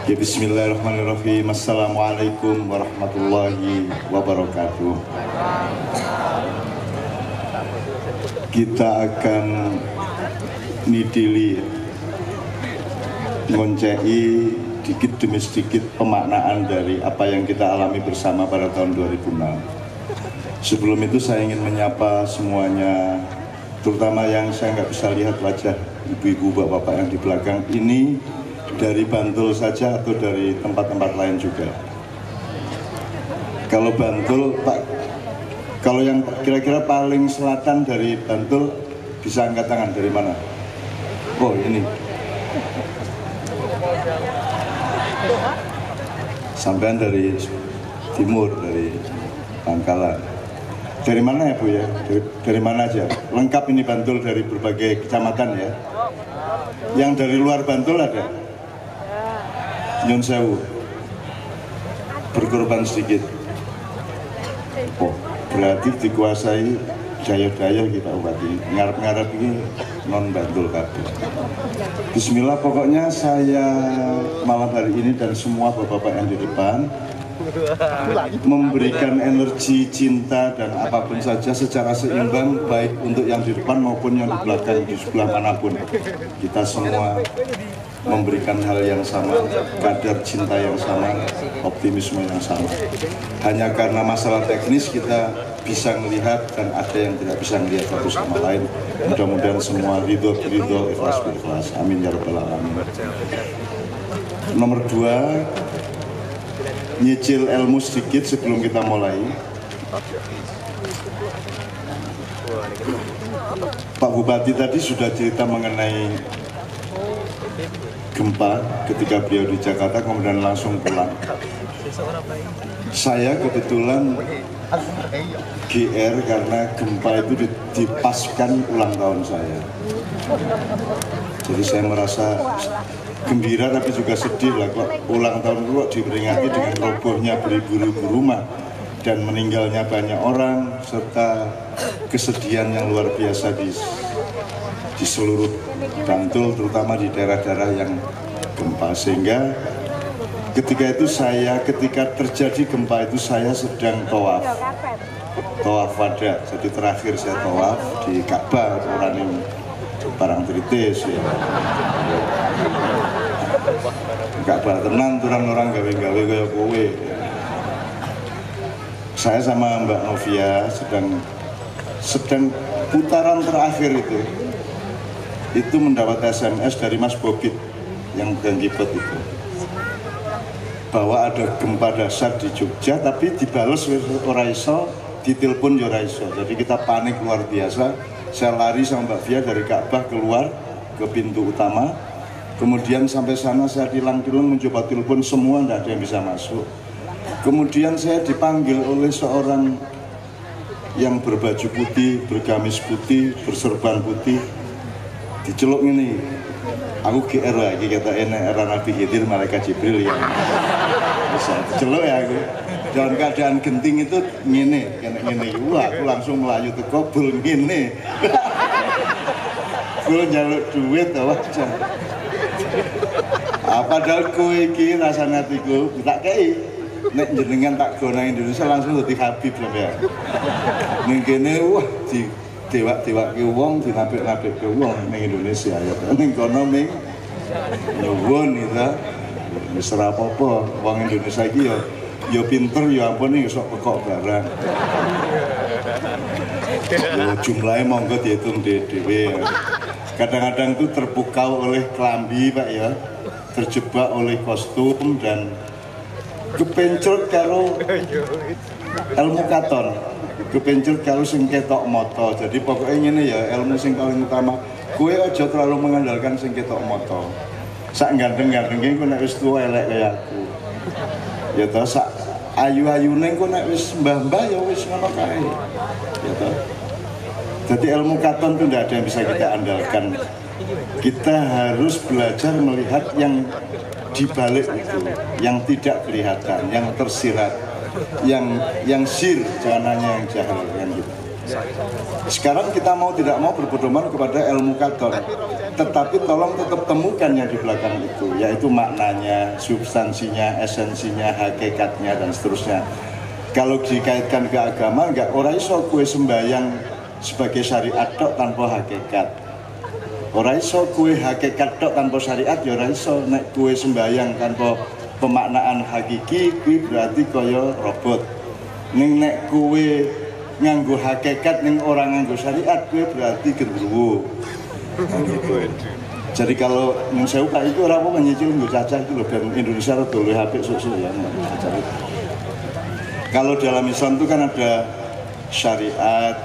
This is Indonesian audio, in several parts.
Ya, bismillahirrahmanirrahim. Assalamualaikum warahmatullahi wabarakatuh. Kita akan nidili ngoncei dikit demi sedikit pemaknaan dari apa yang kita alami bersama pada tahun 2006. Sebelum itu saya ingin menyapa semuanya, terutama yang saya nggak bisa lihat wajah ibu-ibu, bapak-bapak yang di belakang ini, dari Bantul saja atau dari tempat-tempat lain juga. Kalau Bantul, Pak, kalau yang kira-kira paling selatan dari Bantul bisa angkat tangan. Dari mana? Oh, ini. Sampean dari timur, dari Bangkalan. Dari mana ya Bu ya? Dari mana aja? Lengkap ini Bantul dari berbagai kecamatan ya. Yang dari luar Bantul ada? Nyun sewu. Berkorban sedikit. Oh, berarti dikuasai daya-daya kita obati. Ngarep-ngarep ini non Bantul kabeh. Bismillah, pokoknya saya malam hari ini dan semua bapak-bapak yang di depan memberikan energi, cinta, dan apapun saja secara seimbang, baik untuk yang di depan maupun yang di belakang, di sebelah manapun. Kita semua memberikan hal yang sama, kadar cinta yang sama, optimisme yang sama. Hanya karena masalah teknis kita bisa melihat dan ada yang tidak bisa melihat satu sama lain. Mudah-mudahan semua ridho, ikhlas, ikhlas. Amin ya rabbal alamin. Nomor 2, nyicil ilmu sedikit sebelum kita mulai. Pak Bupati tadi sudah cerita mengenai gempa ketika beliau di Jakarta kemudian langsung pulang. Saya kebetulan GR karena gempa itu dipaskan ulang tahun saya. Jadi saya merasa gembira tapi juga sedih lah, kok ulang tahun itu diperingati dengan robohnya beribu-ribu rumah dan meninggalnya banyak orang serta kesedihan yang luar biasa di seluruh Bantul, terutama di daerah-daerah yang gempa. Sehingga ketika terjadi gempa itu saya sedang tawaf wada. Jadi terakhir saya tawaf di Ka'bah, orang yang barang tritis ya. Ka'bah tenan turang orang gawe-gawe kaya kowe. Saya sama Mbak Novia sedang putaran terakhir itu mendapat SMS dari Mas Bobit yang pegang keyboard itu bahwa ada gempa dasar di Jogja, tapi dibales ora iso, ditelepon ya ora iso. Jadi kita panik luar biasa. Saya lari sama Mbak Via dari Ka'bah keluar ke pintu utama. Kemudian sampai sana saya tilang-tilang mencoba telepon, semua tidak ada yang bisa masuk. Kemudian saya dipanggil oleh seorang yang berbaju putih, bergamis putih, berserban putih. Diceluk ini, aku GR lagi, kata era Nabi Khidir, malaikat Jibril yang bisa diceluk ya aku. Dalam keadaan genting itu ngene, wah aku langsung melayu teko bul ngene. Bul njaluk duit aja. Padahal kowe iki rasane atiku tak kei. Nek jenengan tak go nang Indonesia langsung dadi Habib sampean. Ning kene wah di dewak-dewake wong, dinapik-napikke wong ning Indonesia ya. Ning kono ming nyuwun gitu. Wis ora apa-apa, wong Indonesia iki ya pinter ya ampun ning sok pekok barang. Ya jumlahnya monggo dihitung dhewe. Kadang-kadang tuh terpukau oleh kelambi Pak ya, terjebak oleh kostum dan kepencet karo ilmu katon, kepencet karo sing ketok moto. Jadi pokoknya ini ya ilmu sing paling utama. Kue aja terlalu mengandalkan sing ketok moto. Sak ganteng-gantengnya kau nek wis tua elek kayak aku. Ya toh sak ayu-ayune kau nek wis mbah-mbah ya wis ngono kae. Ya toh. Jadi ilmu katon itu tidak ada yang bisa kita andalkan. Kita harus belajar melihat yang di balik itu, yang tidak kelihatan, yang tersirat, yang sir, jangan hanya yang jahil kan gitu. Sekarang kita mau tidak mau berpedoman kepada ilmu katon. tetapi tolong tetap temukan yang di belakang itu, yaitu maknanya, substansinya, esensinya, hakikatnya, dan seterusnya. Kalau dikaitkan ke agama, enggak ora iso kue sembayang sebagai syariat tok tanpa hakikat. Ora iso kue hakikat tok tanpa syariat, ya ora iso. Nek kue sembayang tanpa pemaknaan hakiki, kue berarti kaya robot. Ning nek kue nganggo hakikat ning orang nganggo syariat, kue berarti genderuwo. Jadi kalau yang saya uka itu orang mau nyicil nggak cacah itu loh, dan Indonesia itu boleh HP susu ya. Kalau dalam Islam itu kan ada syariat,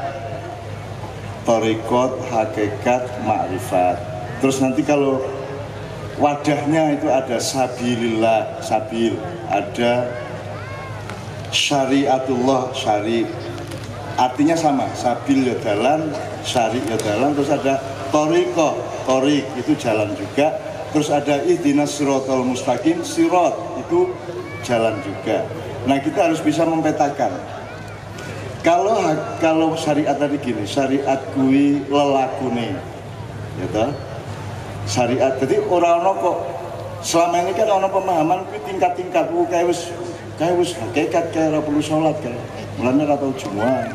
thariqat, hakikat, ma'rifat. Terus nanti kalau wadahnya itu ada sabilillah, sabil, ada syariatullah, syari. Artinya sama, sabil ya jalan, syari ya jalan, terus ada thariqah, thariq itu jalan juga, terus ada ihdinas siratal mustaqim, sirat itu jalan juga. Nah, kita harus bisa mempetakan. Kalau syariat tadi gini, syariat kuwi lelakune, ya toh? Syariat jadi orang kok selama ini kan ono pemahaman kuwi tingkat-tingkat, kayak wis hakikat kayak ora perlu salat kayak. Mulane ora tau Jumat.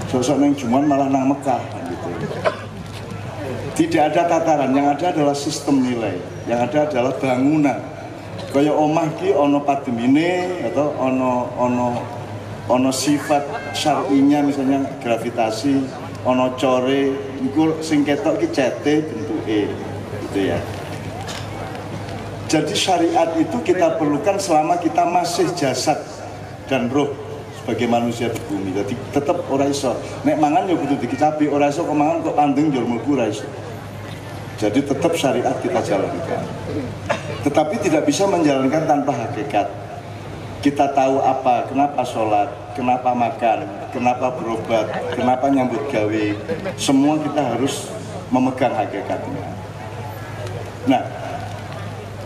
Sosok nang Jumat malah nang Mekah gitu. Tidak ada tataran, yang ada adalah sistem nilai, yang ada adalah bangunan. Kaya omah ki ono pademine atau ono sifat syar'inya, misalnya gravitasi, ono core, iku sing ketok ki cete bentuke, gitu ya. Jadi syariat itu kita perlukan selama kita masih jasad dan roh sebagai manusia di bumi. Jadi tetap ora iso. Nek mangan ya kudu dikicapi, ora iso kok mangan kok pandeng njur mlebu ora iso. Jadi tetap syariat kita jalankan. Tetapi tidak bisa menjalankan tanpa hakikat. Kita tahu apa, kenapa sholat, kenapa makan, kenapa berobat, kenapa nyambut gawe. Semua kita harus memegang hakikatnya. Nah,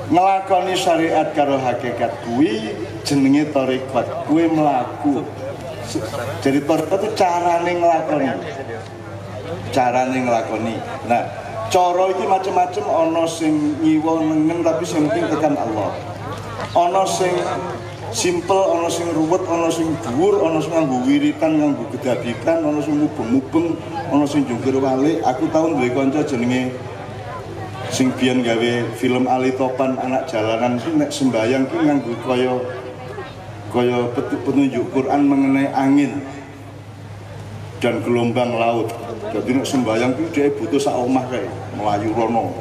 ngelakoni syariat karo hakikat kuwi jenenge thariqat, kuwi mlaku. Jadi thariqat itu carane nglakoni. Nah, cara iki macam-macam, ana sing nyiwa nengen tapi sing penting tekan Allah. Ana sing simple, ana sing ruwet, ana sing dhuwur, ana sing nganggo wiritan, nganggo gedabikan, ana sing mubeng-mubeng, ana sing jungkir walik. Aku tau duwe kanca jenenge sing biyen gawe film Ali Topan anak jalanan itu nek sembayang ki nganggo kaya petunjuk Quran mengenai angin dan gelombang laut. Jadi nek sembayang ki dhek butuh sak omah kae melayu rono.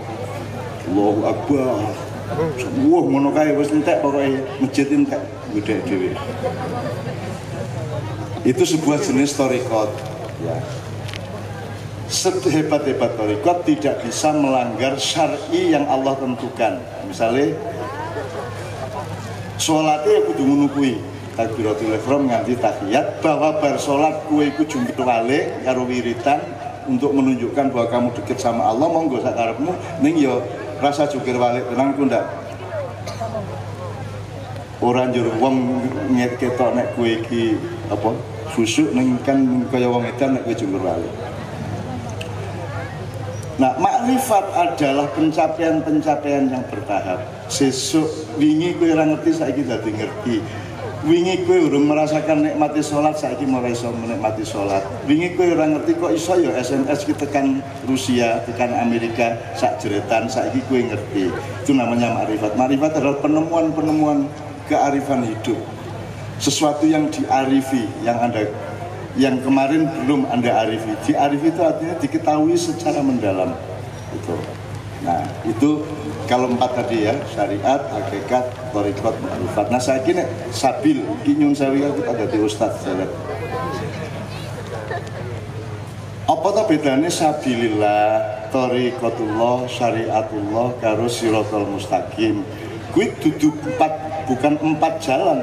Allahu Akbar. Wah ngono kae wis entek pokoke masjid entek gede dhewe. Itu sebuah jenis thariqat ya. Sehebat-hebat thariqat tidak bisa melanggar syar'i yang Allah tentukan. Misalnya sholatnya kudu ngono kuwi, takbiratul ihram nganti tahiyat, bahwa bar sholat kuwi iku jungkir walik karo wiritan untuk menunjukkan bahwa kamu dekat sama Allah, monggo sak karepmu, ning yo rasa jungkir walik tenang ku ndak. Ora njur wong ketok nek kowe iki apa khusyuk ning kan kaya wong edan nek kowe jungkir walik. Nah, makrifat adalah pencapaian-pencapaian yang bertahap. Sesuk wingi kowe ora ngerti, saiki dadi ngerti. Wingi kowe urung merasakan nikmati sholat, saiki mulai iso menikmati sholat. Wingi kowe ora ngerti kok iso ya SMS ki tekan Rusia, tekan Amerika sak jeretan, saiki kowe ngerti. Itu namanya makrifat. Makrifat adalah penemuan-penemuan kearifan hidup. Sesuatu yang diarifi, yang kemarin belum Anda arifi. Diarifi itu artinya diketahui secara mendalam. Itu. Nah, itu kalau 4 tadi ya, syariat, hakikat, thariqat, makrifat. Nah, saya kira sabil, nyun sewu aku ada di Ustaz saya lihat. Apa tuh bedanya sabilillah, thariqatullah, syariatullah karo siratal mustaqim. Kuwi dudu 4, bukan 4 jalan.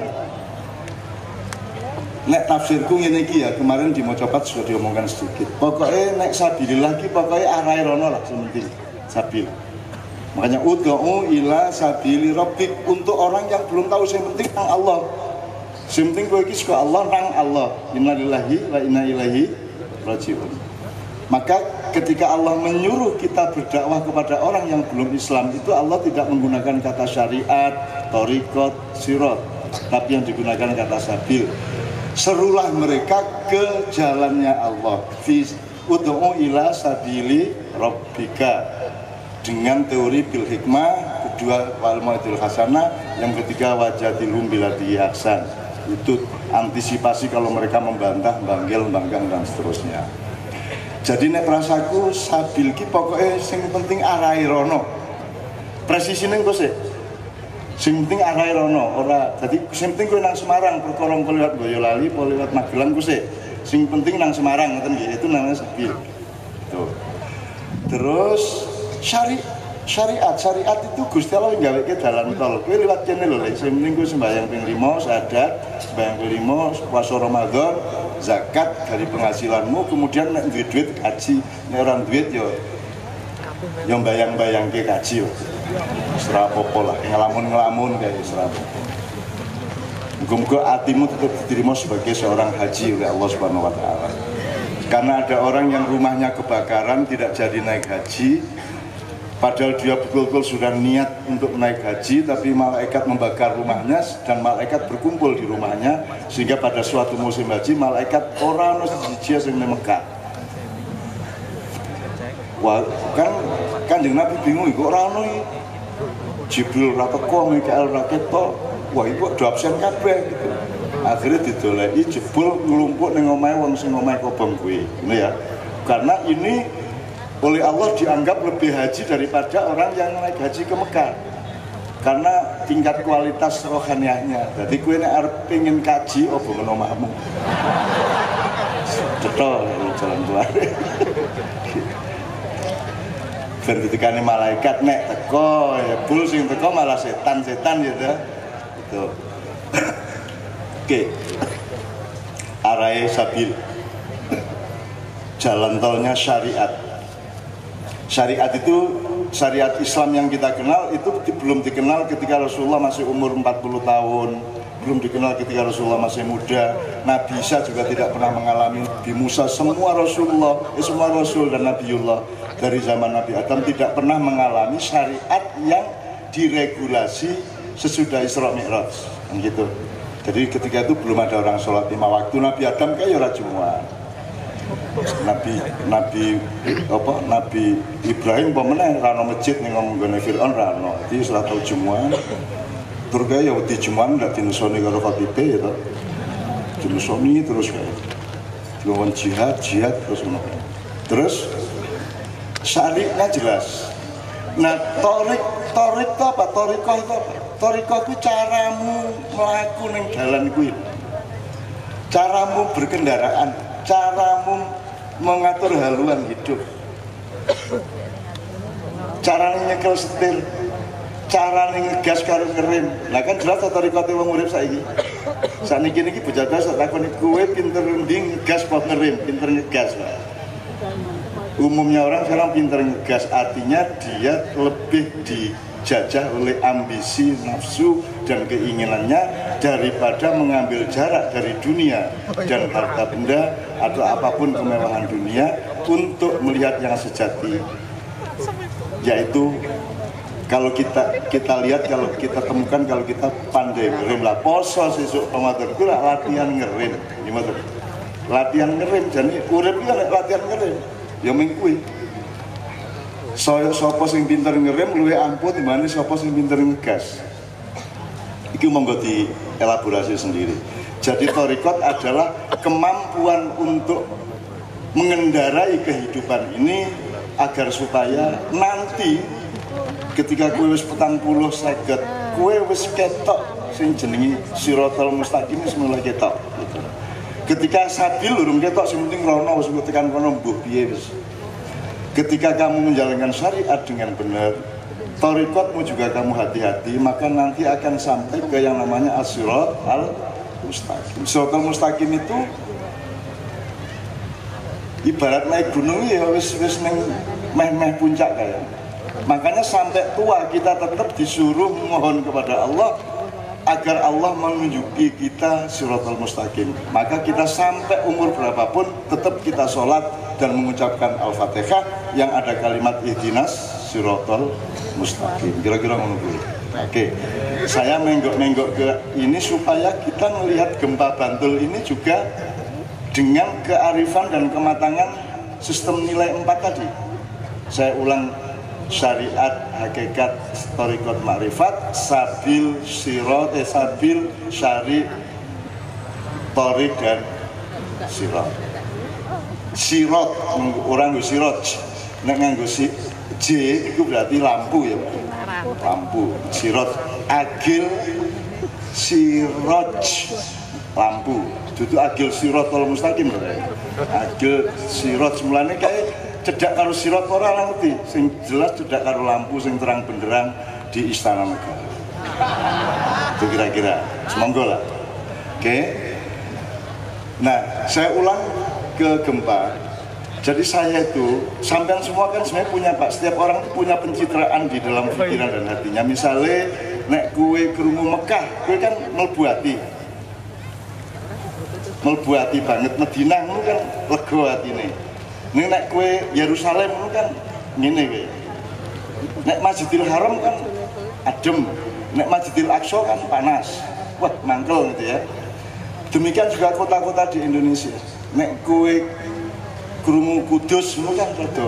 Nek tafsirku ngene iki ya, kemarin di Mocopat sudah diomongkan sedikit. Pokoknya nek sabilillah ki pokoknya arahe rono lah sementing sabil. Makanya ud'u ila sabili rabbik, untuk orang yang belum tahu yang penting nang Allah. Yang penting kowe iki saka Allah nang Allah. Innalillahi wa inna ilaihi raji'un. Maka ketika Allah menyuruh kita berdakwah kepada orang yang belum Islam itu Allah tidak menggunakan kata syariat, thariqat, sirat, tapi yang digunakan kata sabil. Serulah mereka ke jalannya Allah. Ud'u ila sabili rabbika, dengan teori bil hikmah, kedua wal mau'idil hasanah, yang ketiga wajadilhum billati ahsan. Itu antisipasi kalau mereka membantah, banggil, banggang dan seterusnya. Jadi nek rasaku sabil ki pokoknya sing penting arahe rono. Presisine engko sik. Sing penting arahe rono, ora dadi sing penting kowe nang Semarang perkara engko liwat Boyolali apa liwat Magelang ku sik. Sing penting nang Semarang ngoten nggih, itu namanya sabil. Tuh. Terus syariat itu Gusti Allah ngaweke dalan tol. Kowe liwat kene lho, sing penting kowe sembahyang ping 5 syahadat, sembahyang ping 5 puasa Ramadan, zakat dari penghasilanmu, kemudian nek duwe duit haji, nek ora duit yo bayang-bayangke kaji yo. Ora apa-apa lah, ngelamun-ngelamun kayak ora apa-apa. Muga-muga hatimu tetap diterima sebagai seorang haji oleh Allah Subhanahu wa taala. Karena ada orang yang rumahnya kebakaran tidak jadi naik haji, padahal dia betul-betul sudah niat untuk naik haji, tapi malaikat membakar rumahnya dan malaikat berkumpul di rumahnya, sehingga pada suatu musim haji malaikat orang siji sing nang Mekah. Wah, Kanjeng Nabi bingung kok ora ono iki. Jibril ra teko, Mikael ra ketok. Wah, iku do absen kabeh gitu. Akhirnya didoleki jebul nglumpuk ning omahe wong sing omahe kobong kuwi. Ngono ya. Karena ini oleh Allah dianggap lebih haji daripada orang yang naik haji ke Mekah, karena tingkat kualitas rohaniahnya. Jadi kowe nek arep pengen kaji opo ngono omahmu. Cetol jalan keluar. Ben ditekani malaikat nek teko ya bul sing teko malah setan-setan gitu. Itu. Oke. Arahe sabil. Jalan tolnya syariat. Syariat itu, syariat Islam yang kita kenal itu belum dikenal ketika Rasulullah masih umur 40 tahun, belum dikenal ketika Rasulullah masih muda. Nabi Isa juga tidak pernah mengalami. Nabi Musa, semua Rasul dan Nabiullah dari zaman Nabi Adam tidak pernah mengalami syariat yang diregulasi sesudah Isra Mi'raj, gitu. Jadi ketika itu belum ada orang sholat 5 waktu. Nabi Adam kayak ora Jumat. Nabi Ibrahim pemenang rano masjid ning nggone Firaun rano. Iki salah tau Jumat. Turga ya wedi Jumat ndak dinusoni karo khatibe ya to. Dinusoni terus kae. Diwon jihad terus ngono. Terus syariatnya jelas. Nah, torik itu apa? Torikoh itu apa? Torikoh itu caramu melaku ning dalan kuwi. Caramu berkendaraan, caramu mengatur haluan hidup, caranya nyekel setir, caranya ngegas karo ngerem. Lah kan jelas torikote wong urip saiki. Saniki niki bocah-bocah sak takoni kowe pinter endi ngegas apa ngerem, pinter ngegas. Umumnya orang sekarang pinter ngegas, artinya dia lebih dijajah oleh ambisi, nafsu, dan keinginannya daripada mengambil jarak dari dunia dan harta benda atau apapun kemewahan dunia untuk melihat yang sejati, yaitu kalau kita lihat, kalau kita temukan, kalau kita pandai ngerem lah poso sesuk Ramadan itu latihan ngerem, gimana? Latihan ngerem, jadi urip iki latihan ngerem. Ya mengkui. Sapa sing pinter ngerem luwih ampuh timbang sapa sing pinter ngegas. Iki monggo dielaborasi sendiri. Jadi thariqat adalah kemampuan untuk mengendarai kehidupan ini agar supaya nanti ketika kowe wis 40 50 kowe wis ketok sing jenenge Shiratal Mustaqim wis mulai ketok gitu. Ketika sabil urung ketok sing penting rono wis tekan kono mbuh piye wis. Ketika kamu menjalankan syariat dengan benar, thariqatmu juga kamu hati-hati, maka nanti akan sampai ke yang namanya as-siratal mustaqim. Siratal mustaqim itu ibarat naik gunung ya wis ning meh-meh puncak kayak. Makanya sampai tua kita tetap disuruh mohon kepada Allah agar Allah menunjuki kita siratal mustaqim. Maka kita sampai umur berapapun tetap kita sholat dan mengucapkan Al-Fatihah yang ada kalimat ihdinas siratal mustaqim. Kira-kira menunggu. Oke, saya menggok-menggok ke ini supaya kita melihat gempa Bantul ini juga dengan kearifan dan kematangan sistem nilai 4 tadi. Saya ulang, syariat, hakikat, thariqat, ma'rifat, sabil, sirat, sabil, syari, thariq dan sirat. Sirat, orang nggo sirat, nek nganggo J itu berarti lampu ya, lampu. Sirat, agil, siraj, lampu. Itu agil siratal mustaqim ya. Agil sirat semulane kayak cedak karo sirat ora ngerti, sing jelas cedak karo lampu sing terang benderang di Istana Negara. Itu kira-kira, semoga lah. Oke. Nah, saya ulang ke gempa. Jadi saya itu, sampean semua kan sebenarnya punya Pak, setiap orang itu punya pencitraan di dalam pikiran dan hatinya. Misalnya, nek kue kerungu Mekah, kue kan melbu hati banget. Madinah itu kan lego hatine. Nek kue Yerusalem itu kan ngene kowe. Nek Masjidil Haram kan adem, nek Masjidil Aqsa kan panas. Wah, mangkel gitu ya. Demikian juga kota-kota di Indonesia. Nek kue krungu Kudus itu kan rada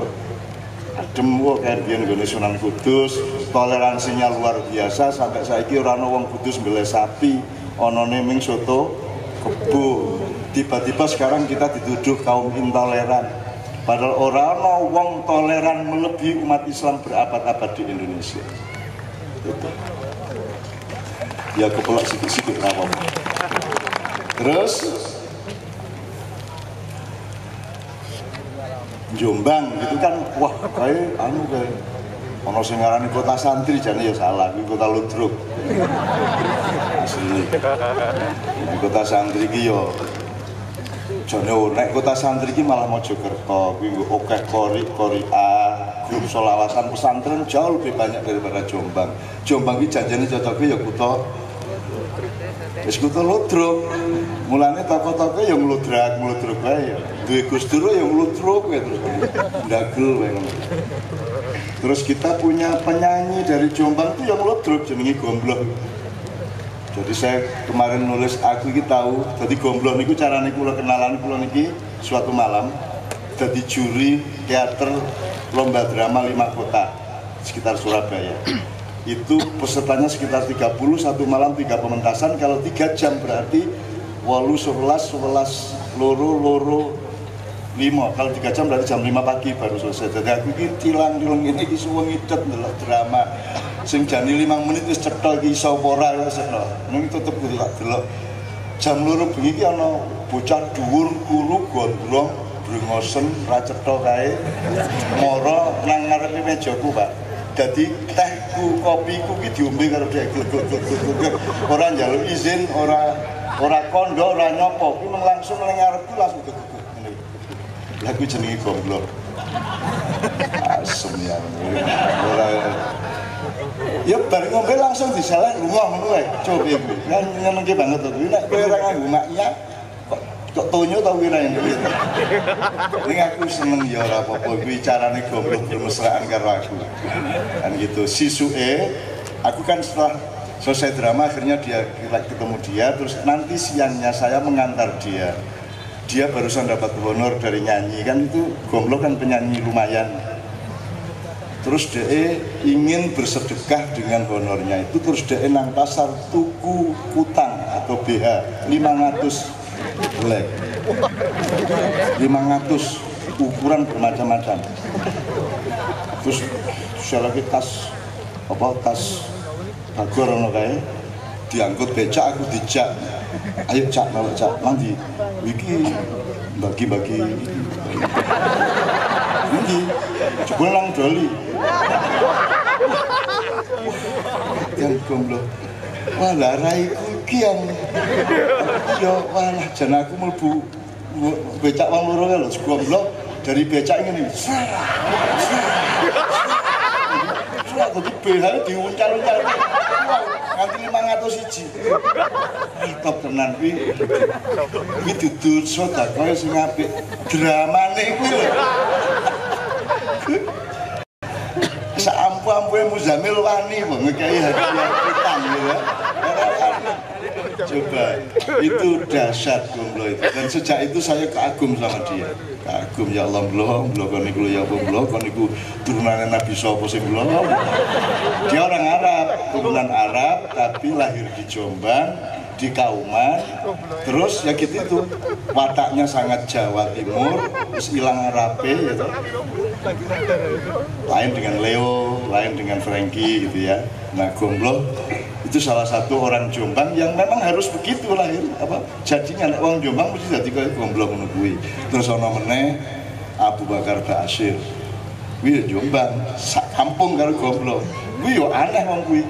adem kok kayak biyen nggone Sunan Kudus, toleransinya luar biasa sampai saiki ora ana wong Kudus mbeleh sapi, onone ming soto kebo. Tiba-tiba sekarang kita dituduh kaum intoleran. Padahal orang wong toleran melebihi umat Islam berabad-abad di Indonesia. Itu. Ya kepelak sikit-sikit apa. Terus Jombang gitu kan, wah kayak ono sing ngarani kota santri jane ya salah, kuwi kota ludruk. Asli. Di kota santri iki yo jane nek kota santri iki malah Mojokerto, kuwi akeh Korea, grup selawatan pesantren jauh lebih banyak daripada Jombang. Jombang iki janjane cocoke ya kutha wis kutha ludruk. Mulane toko-toko yang meludrak wae ya. Duwe Gus Dur yang meludruk ya terus ndagel wae. Terus kita punya penyanyi dari Jombang itu yang meludruk jenenge Gombloh. Jadi saya kemarin nulis aku iki tahu dadi Gombloh niku carane kula kenalan kula niki suatu malam dadi juri teater lomba drama 5 kota sekitar Surabaya. Itu pesertanya sekitar 30, satu malam 3 pementasan, kalau 3 jam berarti 8, 11, loro, 5. Kalau 3 jam berarti jam 5 pagi baru selesai. Jadi aku ini tilang-tilang ini semua ngidet ndelok drama. Sing jani 5 menit wis cetha iki iso apa ora wis ana. Ning tetep kudu tak delok. Jam 2 bengi iki ana bocah dhuwur kuru gondrong brengosen ra cetha kae. Moro nang ngarepe mejaku, Pak. Jadi tehku, kopiku ki diombe karo dhek glek-glek. Ora njaluk izin, ora kondo, ora nyopo. Ki langsung ning ngarepku langsung gegek ngene. Lah kuwi jenenge goblok. Asem ya. Ora ya bar ngombe langsung disalah lunga ngono wae. Coba iku. Kan nyenengke banget to. Nek kowe ora nganggo makia kok tonyo tau kira yang duit. Ini aku seneng ya ora apa-apa kuwi carane goblok bermesraan karo aku. Kan gitu. Sisuke aku kan setelah selesai drama akhirnya dia ketemu dia, terus nanti siangnya saya mengantar dia. Dia barusan dapat honor dari nyanyi, kan itu Gombloh kan penyanyi lumayan. Terus dia ingin bersedekah dengan honornya itu, terus dia nang pasar tuku kutang atau BH 500 black 500 ukuran bermacam-macam. Terus saya lagi tas bagor ono kae diangkut becak, aku dijak, ayo cak nolok cak mandi iki bagi-bagi nanti jebul nang doli yang Gombloh wah lah raiku iki yang ya walah jan aku mlebu becak wong loro lho Gombloh dari becak ngene enak dadi BH diuncal-uncal. Wow, nganti 501. Top tenan kuwi. Kuwi dudu sedekah sing apik. Dramane kuwi lho. Saampu-ampune Muzamil wani kok ngekei hadiah utang ya. Coba, itu dahsyat Gomblo itu. Dan sejak itu saya kagum sama dia. Kagum, ya Allah, belum kon niku ya Allah, kon niku turunannya Nabi sapa sing belum. Dia orang Arab, turunan Arab, tapi lahir di Jombang, di Kauman. Terus ya gitu itu, wataknya sangat Jawa Timur, terus hilang Arabe gitu. Lain dengan Leo, lain dengan Frankie gitu ya. Nah, Gomblo itu salah satu orang Jombang yang memang harus begitu lahir apa jadinya orang Jombang mesti jadi kayak Gomblo ngono kuwi. Terus ana meneh Abu Bakar Ba'asyir. Kuwi Jombang, sak kampung karo Gomblo. Kuwi yo aneh wong kuwi.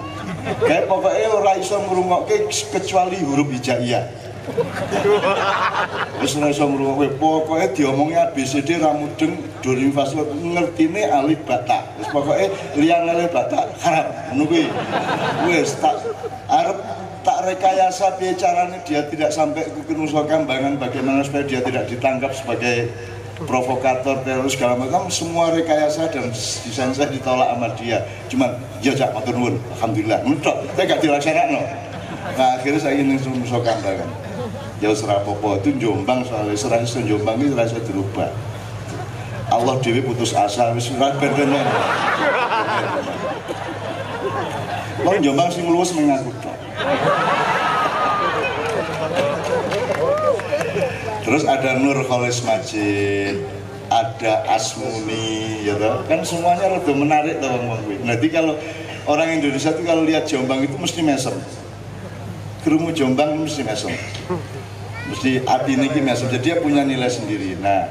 Kayak pokoknya ora iso ngrungokke kecuali huruf hijaiyah. Wis ora iso ngrungokke, pokoke diomongi ABCD ra mudeng do re mi fa sol ngertine alif ba ta. Wis pokoke liyane alif ba ta haram ngono kuwi. Wis tak arep tak rekayasa piye carane dia tidak sampai ke Nusa Kambangan, bagaimana supaya dia tidak ditangkap sebagai provokator, teroris, segala macam. Semua rekayasa dan desain saya ditolak sama dia. Cuman ya jak matur nuwun, alhamdulillah mentok saya gak dilaksanakno. Nah akhirnya saya ingin Nusa Kambangan. Ya serah apa itu Jombang, soalnya serah iso Jombang iki ora iso dirubah. Allah dhewe putus asa wis ora ben-benen. Wong Jombang sing luwes mengaku tok. Terus ada Nur Kholis Majid, ada Asmuni, ya toh? Kan semuanya rada menarik toh wong kuwi. Nanti kalau orang Indonesia itu kalau lihat Jombang itu mesti mesem. Krungu Jombang mesti mesem. Mesti hati ini mesem. Jadi dia punya nilai sendiri. Nah,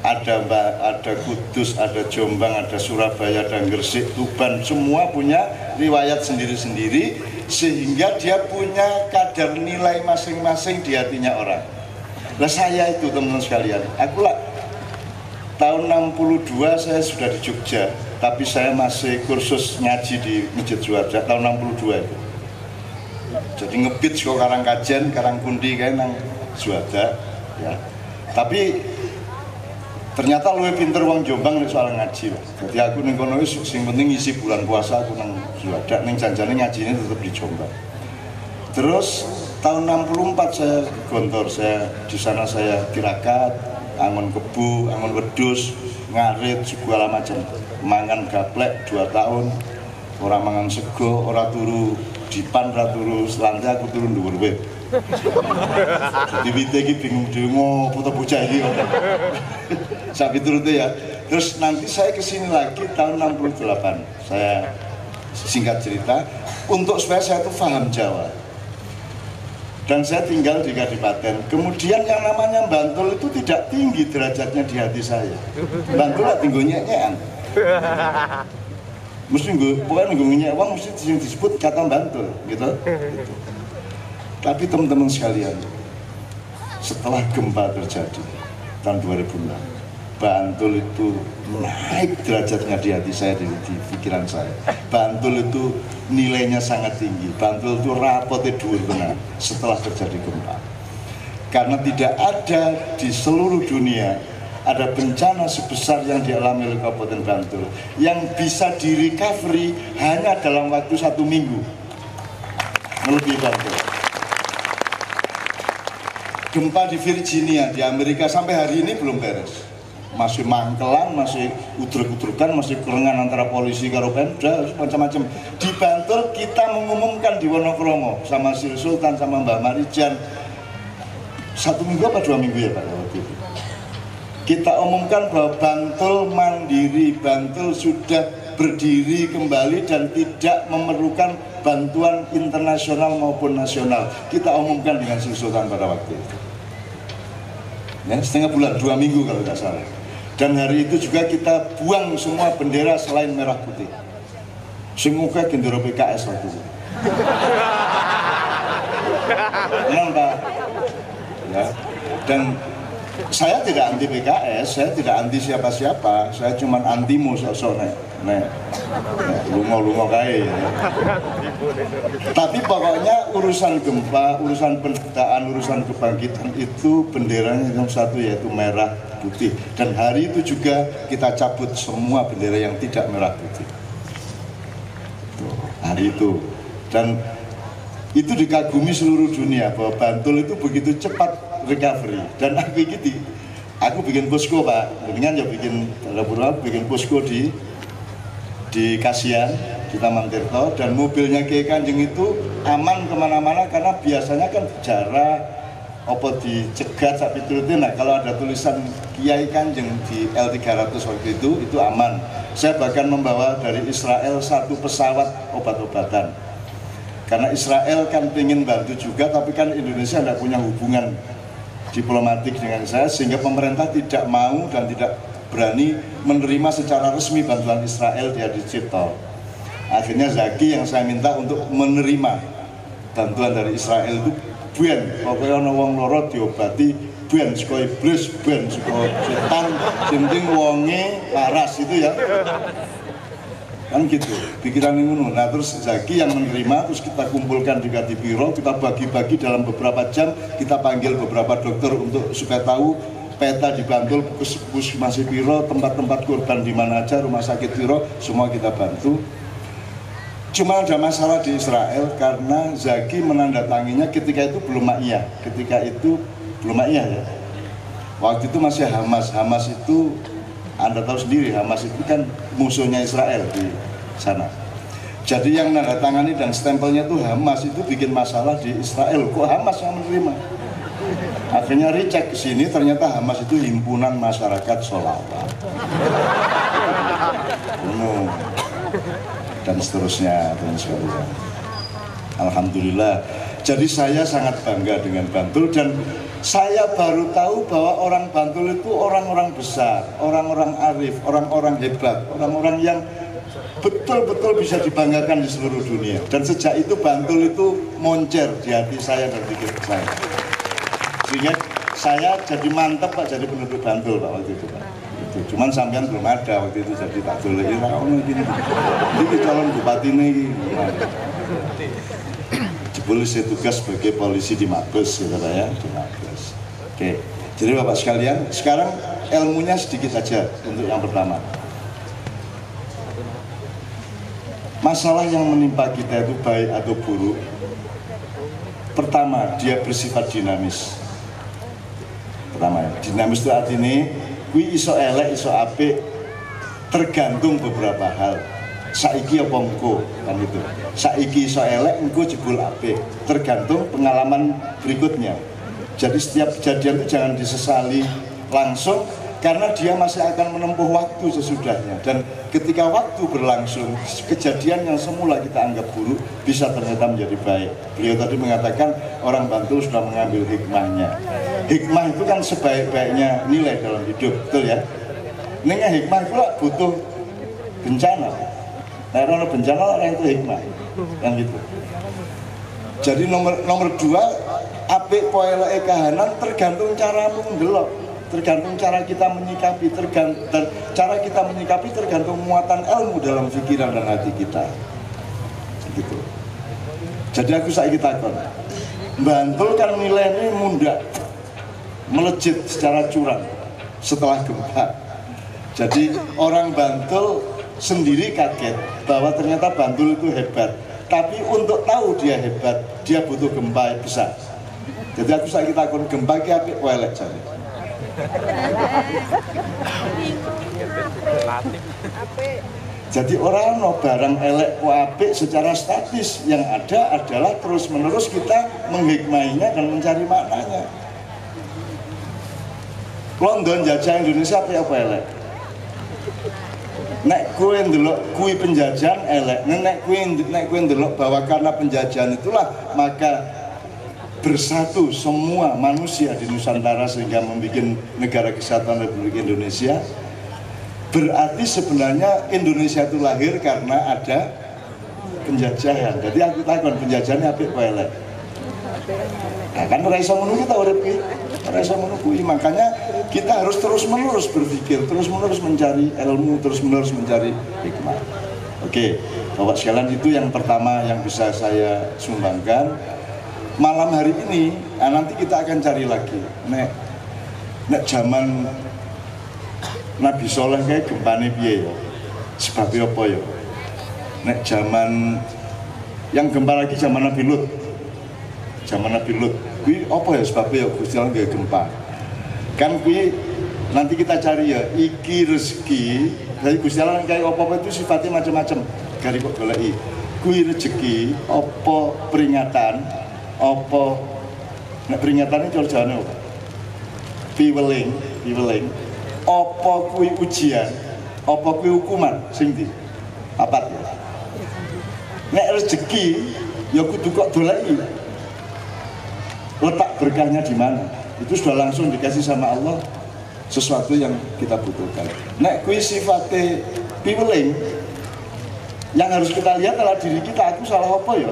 ada Kudus, ada Jombang, ada Surabaya, ada Gresik, Tuban, semua punya riwayat sendiri-sendiri sehingga dia punya kadar nilai masing-masing di hatinya orang. Nah saya itu teman-teman sekalian, aku lah tahun 62 saya sudah di Jogja, tapi saya masih kursus ngaji di Masjid Juanda tahun 62 itu. Jadi ngebit kok Karangkajen, Karangkundi kayak nang Juanda ya. Tapi ternyata lebih pinter wong Jombang nih soal ngaji. Jadi aku ning kono wis sing penting isi bulan puasa aku nang Juanda, ning janjane ngajine tetap di Jombang. Terus tahun 64 saya gontor, saya di sana saya tirakat, angon kebu, angon wedus, ngarit segala macam. Mangan gaplek 2 tahun, orang mangan sego, orang turu dipan, orang turu selantai, aku turun dhuwur wae. Jadi wite iki bingung dhewe ngopo to bocah iki. Sak piturute ya. Terus nanti saya kesini lagi tahun 68. Saya singkat cerita untuk supaya saya tuh paham Jawa. Dan saya tinggal di Kadipaten. Kemudian yang namanya Bantul itu tidak tinggi derajatnya di hati saya. Bantul lah tinggal nyek-nyekan. Mesti pokoknya tinggal nyek uang mesti disebut kata Bantul gitu. Tapi teman-teman sekalian, setelah gempa terjadi tahun 2006, Bantul itu naik derajatnya di hati saya, di pikiran saya. Bantul itu nilainya sangat tinggi. Bantul itu rapotnya dhuwur benar setelah terjadi gempa. Karena tidak ada di seluruh dunia ada bencana sebesar yang dialami oleh Kabupaten Bantul yang bisa di-recovery hanya dalam waktu 1 minggu. Melebihi Bantul. Gempa di Virginia, di Amerika sampai hari ini belum beres. Masih mangkelan, masih udrek-udrekan, masih kerengan antara polisi karo Pemda, macam-macam. Di Bantul kita mengumumkan di Wonokromo sama Sri Sultan sama Mbak Marijan 1 minggu apa 2 minggu ya Pak waktu itu. Kita umumkan bahwa Bantul mandiri, Bantul sudah berdiri kembali dan tidak memerlukan bantuan internasional maupun nasional. Kita umumkan dengan Sri Sultan pada waktu itu. Ya, setengah bulan, 2 minggu kalau tidak salah. Dan hari itu juga kita buang semua bendera selain merah putih. Semoga gendera PKS waktu itu. Tenang Pak. Ya. Dan saya tidak anti PKS, saya tidak anti siapa-siapa, saya cuma antimu sosoknya. nek lungo-lungo kae ya. Tapi pokoknya urusan gempa, urusan penderitaan, urusan kebangkitan itu benderanya yang satu, yaitu merah putih. Dan hari itu juga kita cabut semua bendera yang tidak merah putih. Tuh, hari itu. Dan itu dikagumi seluruh dunia bahwa Bantul itu begitu cepat recovery. Dan aku bikin posko, Pak. Mendingan ya bikin posko di Kasihan, di Taman Tirto, dan mobilnya Kiai Kanjeng itu aman kemana-mana karena biasanya kan jarak apa dicegat sak piturute. Nah, kalau ada tulisan Kiai Kanjeng di L300 waktu itu aman. Saya bahkan membawa dari Israel 1 pesawat obat-obatan karena Israel kan pengen bantu juga, tapi kan Indonesia tidak punya hubungan diplomatik dengan saya, sehingga pemerintah tidak mau dan tidak berani menerima secara resmi bantuan Israel di Adi Cipto. Akhirnya Zaki yang saya minta untuk menerima bantuan dari Israel itu buen, pokoknya ana wong loro diobati buen saka iblis, buen saka setan, penting wonge waras itu ya. Kan gitu, pikiran ngono. Nah, terus Zaki yang menerima, terus kita kumpulkan di Kadipiro, kita bagi-bagi dalam beberapa jam, kita panggil beberapa dokter untuk supaya tahu peta di Bantul, puskesmas piro, tempat-tempat korban di mana aja, rumah sakit piro, semua kita bantu. Cuma ada masalah di Israel karena Zaki menandatanginya ketika itu belum Ma'iyah. Ketika itu belum Ma'iyah ya. Waktu itu masih Hamas. Hamas itu Anda tahu sendiri, Hamas itu kan musuhnya Israel di sana. Jadi yang menandatangani dan stempelnya itu Hamas, itu bikin masalah di Israel. Kok Hamas yang menerima? Akhirnya dicek ke sini, ternyata Hamas itu himpunan masyarakat sholawat. Dan seterusnya, dan sebagainya. Alhamdulillah. Jadi saya sangat bangga dengan Bantul, dan saya baru tahu bahwa orang Bantul itu orang-orang besar, orang-orang arif, orang-orang hebat, orang-orang yang betul-betul bisa dibanggakan di seluruh dunia. Dan sejak itu Bantul itu moncer di hati saya dan pikiran saya. Sehingga saya jadi mantep Pak, jadi penduduk Bantul Pak waktu itu Pak. Itu. Cuman sampean belum ada waktu itu, jadi tak boleh ini calon bupati ini. Jebul saya tugas sebagai polisi di Mabes, ya di Mabes. Oke, jadi Bapak sekalian, sekarang ilmunya sedikit saja untuk yang pertama. Masalah yang menimpa kita itu baik atau buruk. Pertama, dia bersifat dinamis. Pertama, dinamis itu artinya kui iso elek iso apik, tergantung beberapa hal. Saiki apa engko, kan itu. Saiki iso elek, engko jebul apik, tergantung pengalaman berikutnya. Jadi setiap kejadian itu jangan disesali langsung, karena dia masih akan menempuh waktu sesudahnya. Dan ketika waktu berlangsung, kejadian yang semula kita anggap buruk bisa ternyata menjadi baik. Beliau tadi mengatakan orang Bantul sudah mengambil hikmahnya. Hikmah itu kan sebaik-baiknya nilai dalam hidup, betul ya? Ini hikmah itu butuh bencana. Nah, orang bencana orang itu hikmah, yang gitu. Jadi nomor dua, apik poeleke kahanan tergantung caramu ndelok. Tergantung cara kita menyikapi, cara kita menyikapi tergantung muatan ilmu dalam pikiran dan hati kita. Gitu. Jadi aku saiki takon, Bantul kan nilainya munda, melejit secara curang setelah gempa. Jadi orang Bantul sendiri kaget bahwa ternyata Bantul itu hebat. Tapi untuk tahu dia hebat, dia butuh gempa besar. Jadi aku saiki takon, gempa ki apik apa elek jane? Jadi orang no barang elek apik secara statis, yang ada adalah terus menerus kita menghikmainya dan mencari maknanya. London jajah Indonesia apa elek? Nek kue ndelok kui penjajahan elek, nek kue ndelok bahwa karena penjajahan itulah maka bersatu semua manusia di Nusantara sehingga membuat negara kesatuan Republik Indonesia. Berarti sebenarnya Indonesia itu lahir karena ada penjajahan. Jadi aku takon penjajahannya apik apa elek? Nah, kan ora iso ngono kita urip iki. Ora iso ngono kuwi. Makanya kita harus terus-menerus berpikir, terus-menerus mencari ilmu, terus-menerus mencari hikmah. Oke, Bapak sekalian, itu yang pertama yang bisa saya sumbangkan. Malam hari ini, nanti kita akan cari lagi. Nek zaman Nabi Soleh kayak gempane piye ya? Sebabnya apa ya? Nek zaman yang gempa lagi zaman Nabi Lut. Zaman Nabi Lut. Kuwi apa ya sebabnya ya Gusti Allah nggak gempa? Kan kuwi nanti kita cari ya, iki rezeki. Dari Gusti Allah kayak apa-apa itu sifatnya macam-macam. Gari kok goleki. Kuwi rezeki, apa peringatan, apa nek peringatane cara jane apa? Piweling. Apa kuwi ujian, apa kuwi hukuman sing ndi? Papat ya. Nek rezeki ya kudu kok doleki. Letak berkahnya di mana? Itu sudah langsung dikasih sama Allah sesuatu yang kita butuhkan. Nek kuwi sifate piweling, yang harus kita lihat adalah diri kita, aku salah apa ya?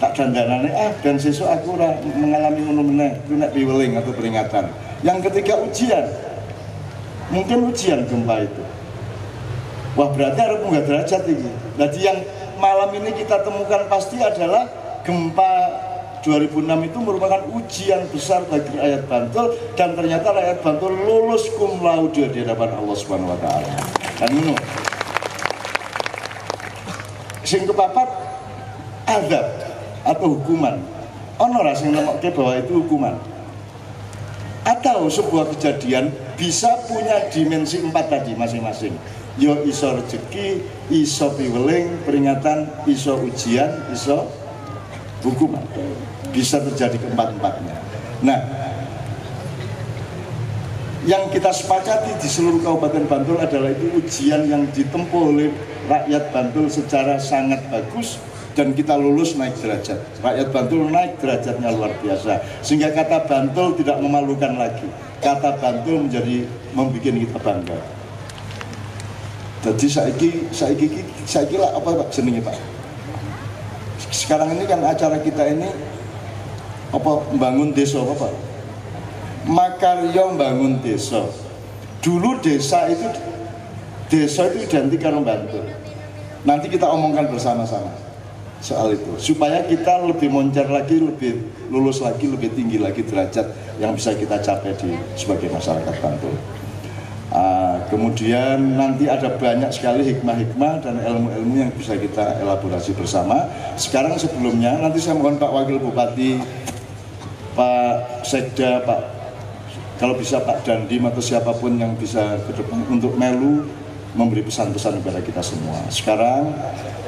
Tak dandanane dan sesuk aku ora mengalami ngono meneh, kuwi nek piweling atau peringatan. Yang ketiga ujian. Mungkin ujian gempa itu. Wah, berarti harus munggah derajat ini. Jadi yang malam ini kita temukan pasti adalah gempa 2006 itu merupakan ujian besar bagi rakyat Bantul, dan ternyata rakyat Bantul lulus cum laude di hadapan Allah Subhanahu wa taala. Kan ngono. Sing kepapat azab atau hukuman. Ono ra sing nemokke bahwa itu hukuman. Atau sebuah kejadian bisa punya dimensi 4 tadi masing-masing. Yo iso rezeki, iso piweling, peringatan, iso ujian, iso hukuman. Bisa terjadi keempat-empatnya. Nah, yang kita sepakati di seluruh Kabupaten Bantul adalah itu ujian yang ditempuh oleh rakyat Bantul secara sangat bagus, dan kita lulus naik derajat. Rakyat Bantul naik derajatnya luar biasa, sehingga kata Bantul tidak memalukan lagi. Kata Bantul menjadi membuat kita bangga. Jadi saiki lah apa Pak jenenge Pak? Sekarang ini kan acara kita ini apa, membangun desa apa Pak? Makarya membangun desa. Dulu desa itu identik dengan Bantul. Nanti kita omongkan bersama-sama soal itu, supaya kita lebih moncer lagi, lebih lulus lagi, lebih tinggi lagi derajat yang bisa kita capai sebagai masyarakat Bantul. Kemudian nanti ada banyak sekali hikmah-hikmah dan ilmu-ilmu yang bisa kita elaborasi bersama. Sekarang sebelumnya nanti saya mohon Pak Wakil Bupati, Pak Sekda, Pak, kalau bisa Pak Dandim atau siapapun yang bisa ke depan untuk melu memberi pesan-pesan kepada kita semua. Sekarang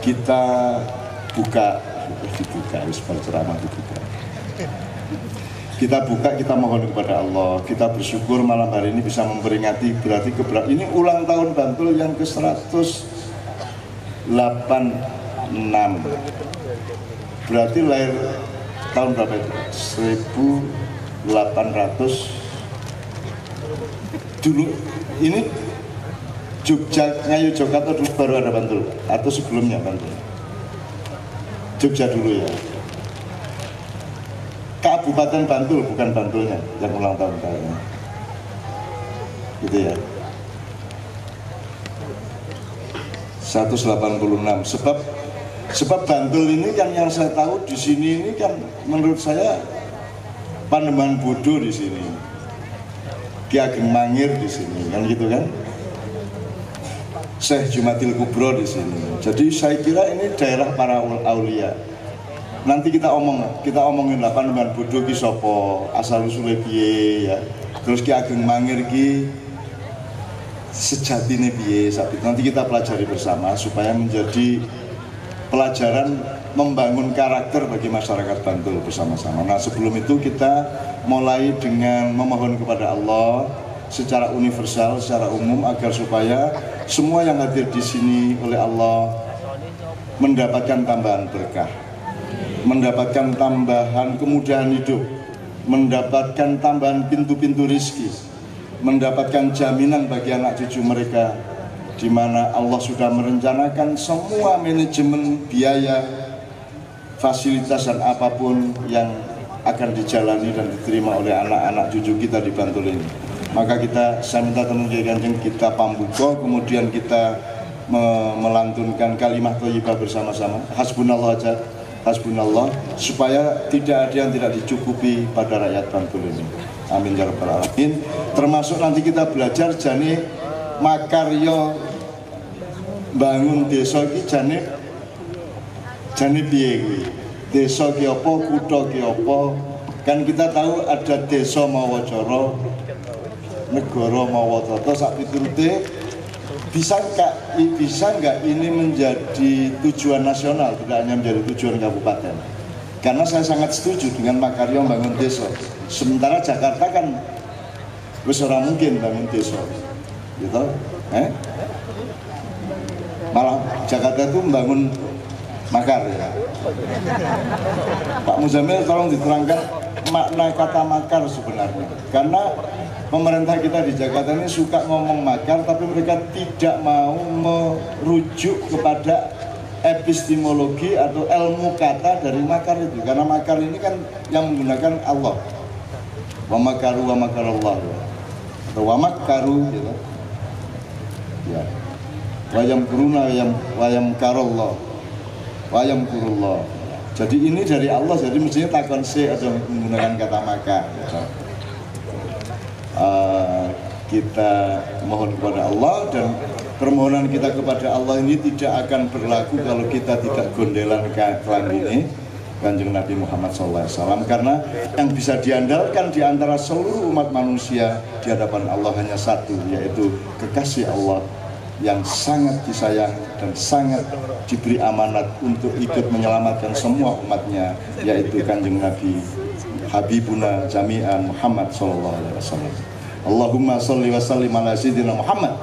kita harus berceramah dibuka. Kita buka, kita mohon kepada Allah, kita bersyukur malam hari ini bisa memperingati berarti ini ulang tahun Bantul yang ke-186. Berarti lahir tahun berapa itu? 1800. Dulu ini Jogja, Ngayu Jogarta dulu baru ada Bantul atau sebelumnya Bantul? Jogja dulu ya. Kabupaten Bantul, bukan Bantulnya yang ulang tahun kali ini. Gitu ya. 186. Sebab Bantul ini kan yang saya tahu di sini ini kan menurut saya Panembahan Bodo di sini. Ki Ageng Mangir di sini, kan gitu kan? Syekh Jumatil Kubro di sini. Jadi saya kira ini daerah para aulia. Nanti kita omongin lah Panembahan Bodo ki sapa, asal usule piye ya. Terus Ki Ageng Mangir ki sejatine piye. Nanti kita pelajari bersama supaya menjadi pelajaran membangun karakter bagi masyarakat Bantul bersama-sama. Nah, sebelum itu kita mulai dengan memohon kepada Allah secara universal, secara umum, agar supaya semua yang hadir di sini oleh Allah mendapatkan tambahan berkah, mendapatkan tambahan kemudahan hidup, mendapatkan tambahan pintu-pintu rizki, mendapatkan jaminan bagi anak cucu mereka, di mana Allah sudah merencanakan semua manajemen biaya fasilitas dan apapun yang akan dijalani dan diterima oleh anak-anak cucu kita di Bantul ini. Maka saya minta teman Kiai Kanjeng kita pambuka, kemudian kita melantunkan kalimat thayyibah bersama-sama. Hasbunallah aja, hasbunallah, supaya tidak ada yang tidak dicukupi pada rakyat Bantul ini. Amin ya rabbal alamin. Termasuk nanti kita belajar jane makarya bangun desa iki jane piye kuwi. Desa ki apa, kutha ki apa. Kan kita tahu ada desa mawa cara, negara mawa tata, sak piturute. Bisa nggak ini menjadi tujuan nasional, tidak hanya menjadi tujuan kabupaten? Karena saya sangat setuju dengan makarya bangun desa. Sementara Jakarta kan wis ora mungkin bangun desa, gitu. Malah Jakarta itu membangun makar ya. Pak Muzamil tolong diterangkan makna kata makar sebenarnya. Karena pemerintah kita di Jakarta ini suka ngomong makar, tapi mereka tidak mau merujuk kepada epistemologi atau ilmu kata dari makar itu. Karena makar ini kan yang menggunakan Allah. Wa makaru wa makarallah. Atau wa makaru gitu. Ya. Wayam kuruna wayam karallah. Wayam kurullah. Jadi ini dari Allah, jadi mestinya takon se atau menggunakan kata makar gitu. Kita mohon kepada Allah, dan permohonan kita kepada Allah ini tidak akan berlaku kalau kita tidak gondelan kelambine Kanjeng Nabi Muhammad SAW, karena yang bisa diandalkan di antara seluruh umat manusia di hadapan Allah hanya satu, yaitu kekasih Allah yang sangat disayang dan sangat diberi amanat untuk ikut menyelamatkan semua umatnya, yaitu Kanjeng Nabi Habibuna Jami'an Muhammad SAW. Allahumma sholli wa sallim ala sayyidina Muhammad.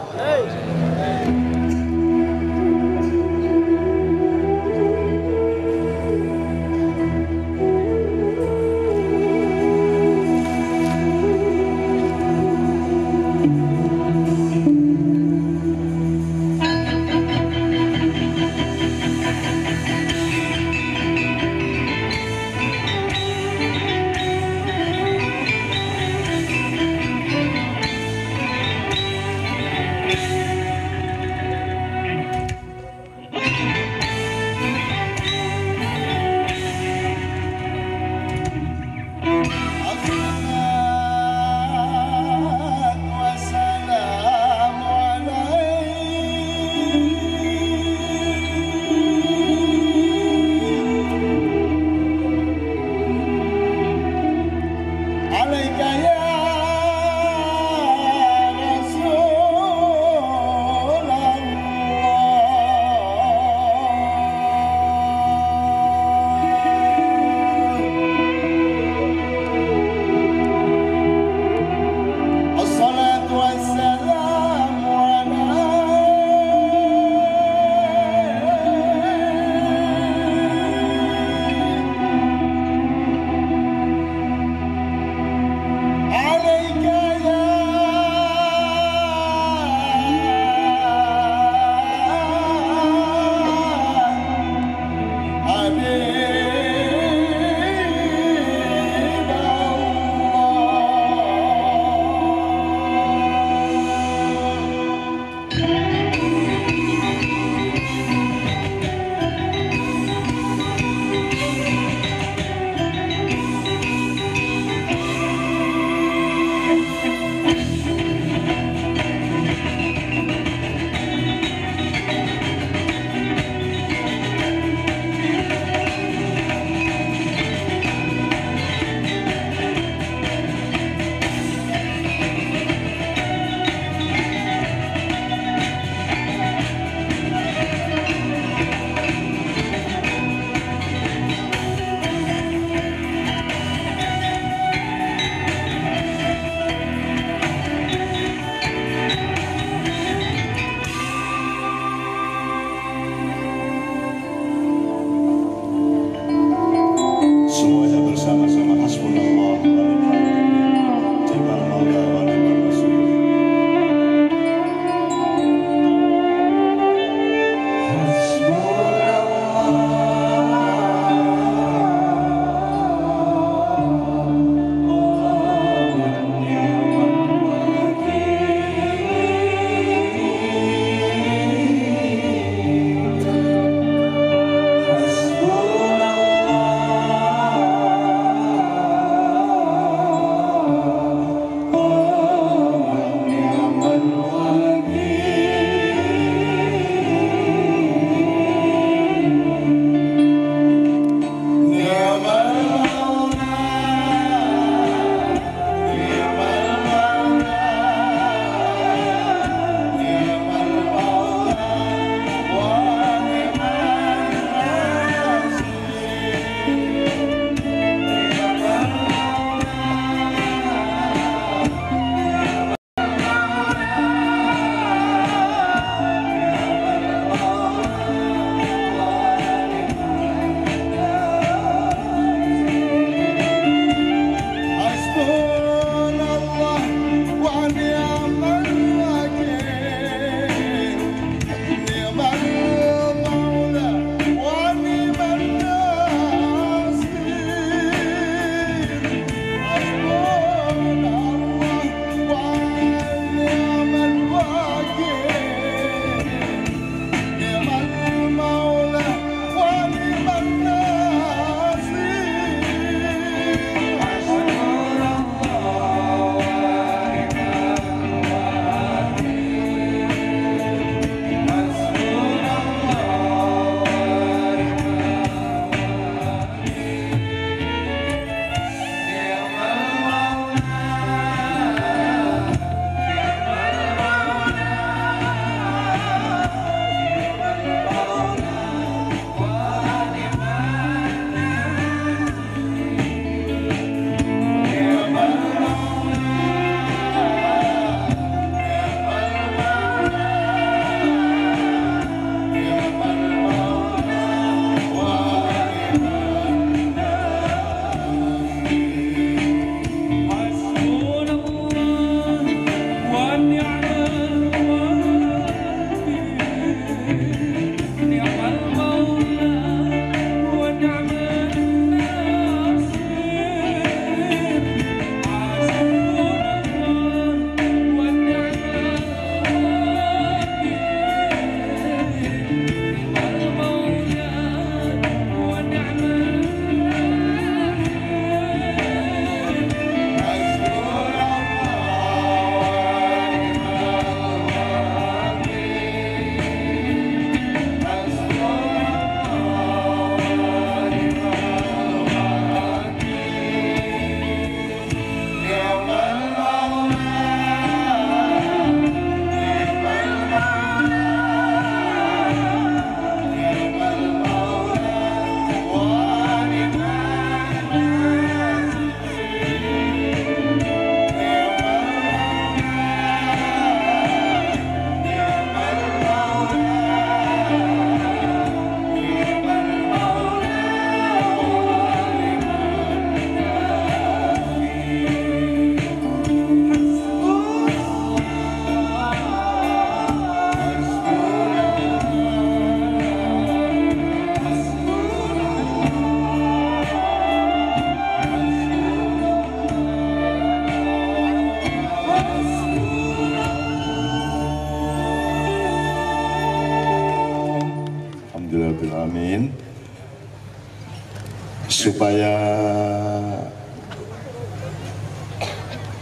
supaya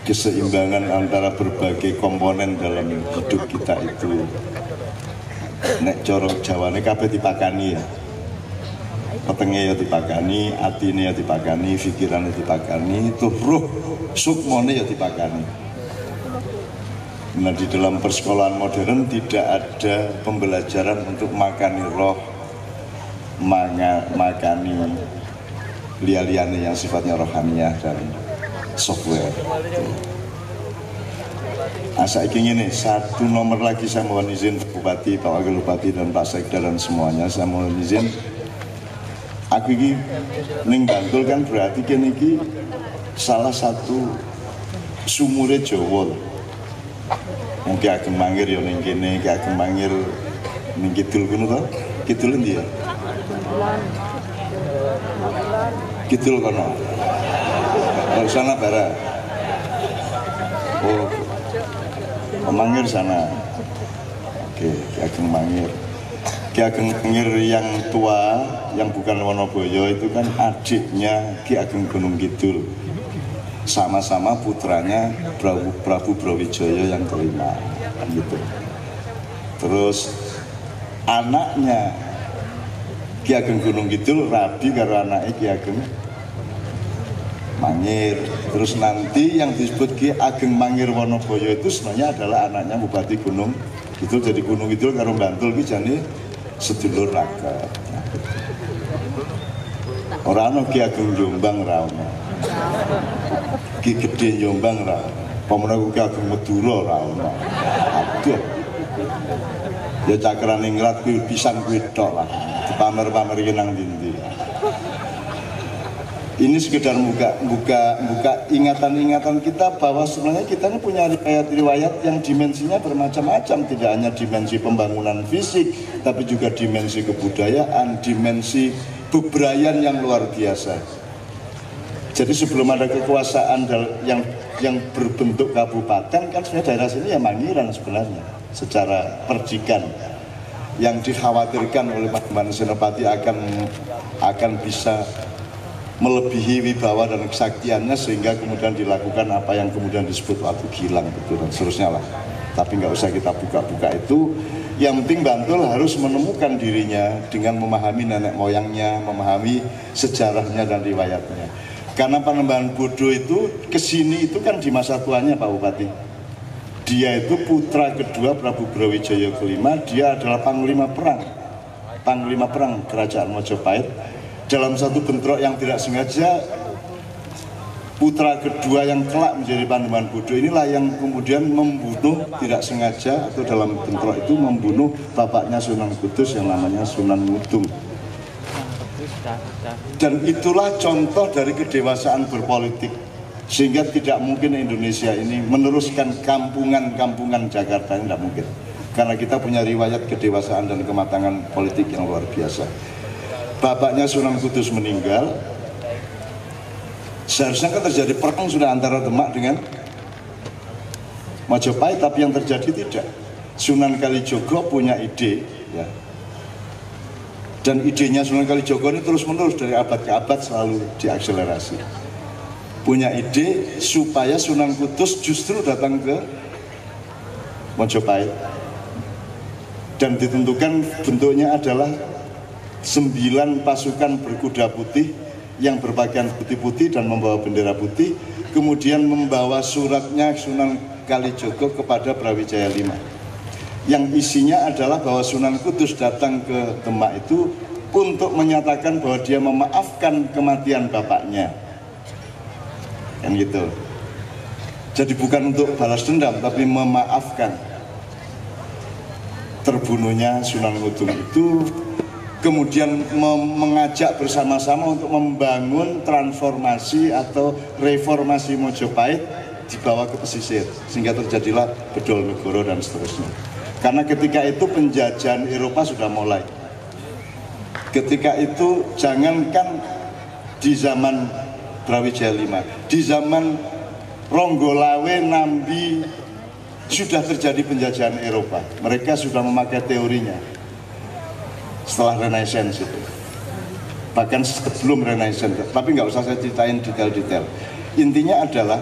keseimbangan antara berbagai komponen dalam hidup kita itu nek coro Jawane kabeh dipakani ya. Petenge ya dipakani, atine ya dipakani, pikirane dipakani, tuh ruh sukmone ya dipakani. Nah, di dalam persekolahan modern tidak ada pembelajaran untuk makani roh, makani liya-liyane yang sifatnya rohaniah dan software. Saiki ngene, satu nomor lagi saya mohon izin Bupati, Pak Wakil Bupati dan Pak Sekda dan semuanya, saya mohon izin. Aku ini ning Bantul kan berarti kene iki salah satu sumure Jawa. Mungkin Ageng Mangir ya ning kene, Ki Ageng Mangir ning kidul kono to? Kidul endi ya? Kidul kono. Oh, sana barat. Oh, Mangir sana. Oke, Ki Ageng Mangir. Ki Ageng Mangir yang tua, yang bukan Wonoboyo itu kan adiknya Ki Ageng Gunung Kidul. Sama-sama putranya Prabu Brawijaya yang kelima, kan gitu. Terus anaknya Ki Ageng Gunung Kidul rabi karo anaknya Ki Ageng Mangir. Terus nanti yang disebut Ki Ageng Mangir Wonoboyo itu sebenarnya adalah anaknya Bupati Gunung Kidul. Jadi Gunung Kidul karo Bantul ki jane sedulur raket. Ora ana Ki Ageng Jombang ra ono. Ki Gedhe Jombang ra. Pamane Ki Ageng Madura ra ono. Aduh. Ya cakrane ngrat kuwi pisan kuwi tok lah. Dipamer-pamer iki nang ndi-ndi. Ini sekedar buka ingatan-ingatan kita bahwa sebenarnya kita ini punya riwayat yang dimensinya bermacam-macam, tidak hanya dimensi pembangunan fisik, tapi juga dimensi kebudayaan, dimensi bebrayan yang luar biasa. Jadi sebelum ada kekuasaan yang berbentuk kabupaten, kan sebenarnya daerah sini ya Mangiran sebenarnya, secara percikan. Yang dikhawatirkan oleh Pak Bupati Senopati akan bisa melebihi wibawa dan kesaktiannya sehingga kemudian dilakukan apa yang kemudian disebut Watu Gilang gitu dan seterusnya lah. Tapi nggak usah kita buka-buka itu. Yang penting Bantul harus menemukan dirinya dengan memahami nenek moyangnya, memahami sejarahnya dan riwayatnya. Karena Panembahan Bodo itu kesini itu kan di masa tuanya Pak Bupati. Dia itu putra kedua Prabu Brawijaya kelima. Dia adalah panglima perang Kerajaan Majapahit. Dalam satu bentrok yang tidak sengaja, putra kedua yang kelak menjadi Panembahan Bodo inilah yang kemudian membunuh tidak sengaja atau dalam bentrok itu membunuh bapaknya Sunan Kudus yang namanya Sunan Ngudung. Dan itulah contoh dari kedewasaan berpolitik, sehingga tidak mungkin Indonesia ini meneruskan kampungan-kampungan Jakarta, ini tidak mungkin, karena kita punya riwayat kedewasaan dan kematangan politik yang luar biasa. Bapaknya Sunan Kudus meninggal, seharusnya kan terjadi perang sudah antara Demak dengan Majapahit, tapi yang terjadi tidak. Sunan Kalijogo punya ide, ya. Dan idenya Sunan Kalijogo ini terus-menerus dari abad ke abad selalu diakselerasi. Punya ide supaya Sunan Kudus justru datang ke Majapahit. Dan ditentukan bentuknya adalah 9 pasukan berkuda putih yang berpakaian putih-putih dan membawa bendera putih, kemudian membawa suratnya Sunan Kalijogo kepada Brawijaya V, yang isinya adalah bahwa Sunan Kudus datang ke Demak itu untuk menyatakan bahwa dia memaafkan kematian bapaknya, kan gitu. Jadi bukan untuk balas dendam, tapi memaafkan terbunuhnya Sunan Ngudung itu. Kemudian mengajak bersama-sama untuk membangun transformasi atau reformasi Majapahit dibawa ke pesisir, sehingga terjadilah Bedol Negoro dan seterusnya. Karena ketika itu penjajahan Eropa sudah mulai. Ketika itu jangankan di zaman Brawijaya V, di zaman Ronggolawe, Nambi sudah terjadi penjajahan Eropa. Mereka sudah memakai teorinya setelah Renaissance itu. bahkan sebelum Renaissance, tapi nggak usah saya ceritain detail-detail. Intinya adalah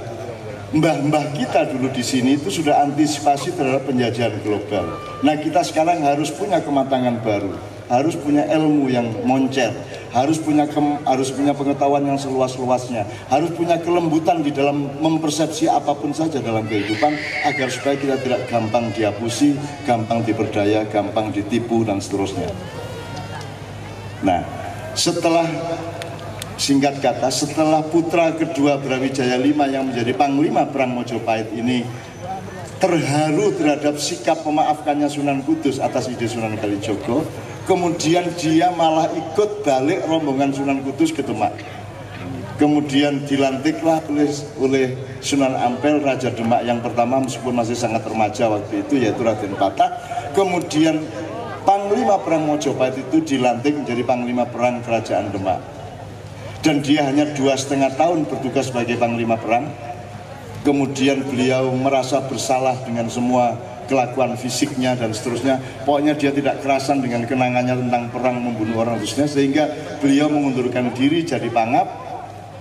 mbah-mbah kita dulu di sini itu sudah antisipasi terhadap penjajahan global. Nah, kita sekarang harus punya kematangan baru, harus punya ilmu yang moncer, harus punya pengetahuan yang seluas-luasnya, harus punya kelembutan di dalam mempersepsi apapun saja dalam kehidupan, agar supaya kita tidak gampang dihapusi, gampang diperdaya, gampang ditipu, dan seterusnya. Nah, setelah singkat kata, setelah putra kedua Brawijaya V yang menjadi Panglima Perang Mojopahit ini terharu terhadap sikap memaafkannya Sunan Kudus atas ide Sunan Kalijogo, kemudian dia malah ikut balik rombongan Sunan Kudus ke Demak. Kemudian dilantiklah oleh Sunan Ampel Raja Demak yang pertama, meskipun masih sangat remaja waktu itu, yaitu Raden Patah. Kemudian Panglima Perang Mojopahit itu dilantik menjadi Panglima Perang Kerajaan Demak. Dan dia hanya 2,5 tahun bertugas sebagai Panglima Perang. Kemudian beliau merasa bersalah dengan semua kelakuan fisiknya dan seterusnya. Pokoknya dia tidak kerasan dengan kenangannya tentang perang membunuh orang terusnya, sehingga beliau mengundurkan diri jadi pangap,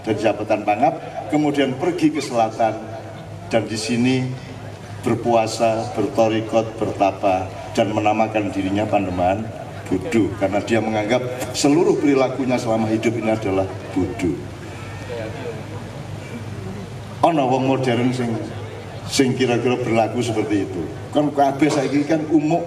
dari jabatan pangap, kemudian pergi ke selatan dan di sini berpuasa, bertorikot, bertapa, dan menamakan dirinya Pandeman Buddhu, karena dia menganggap seluruh perilakunya selama hidup ini adalah Buddhu. Ana wong modern sing kira-kira berlaku seperti itu. Kan kabeh saiki kan umuk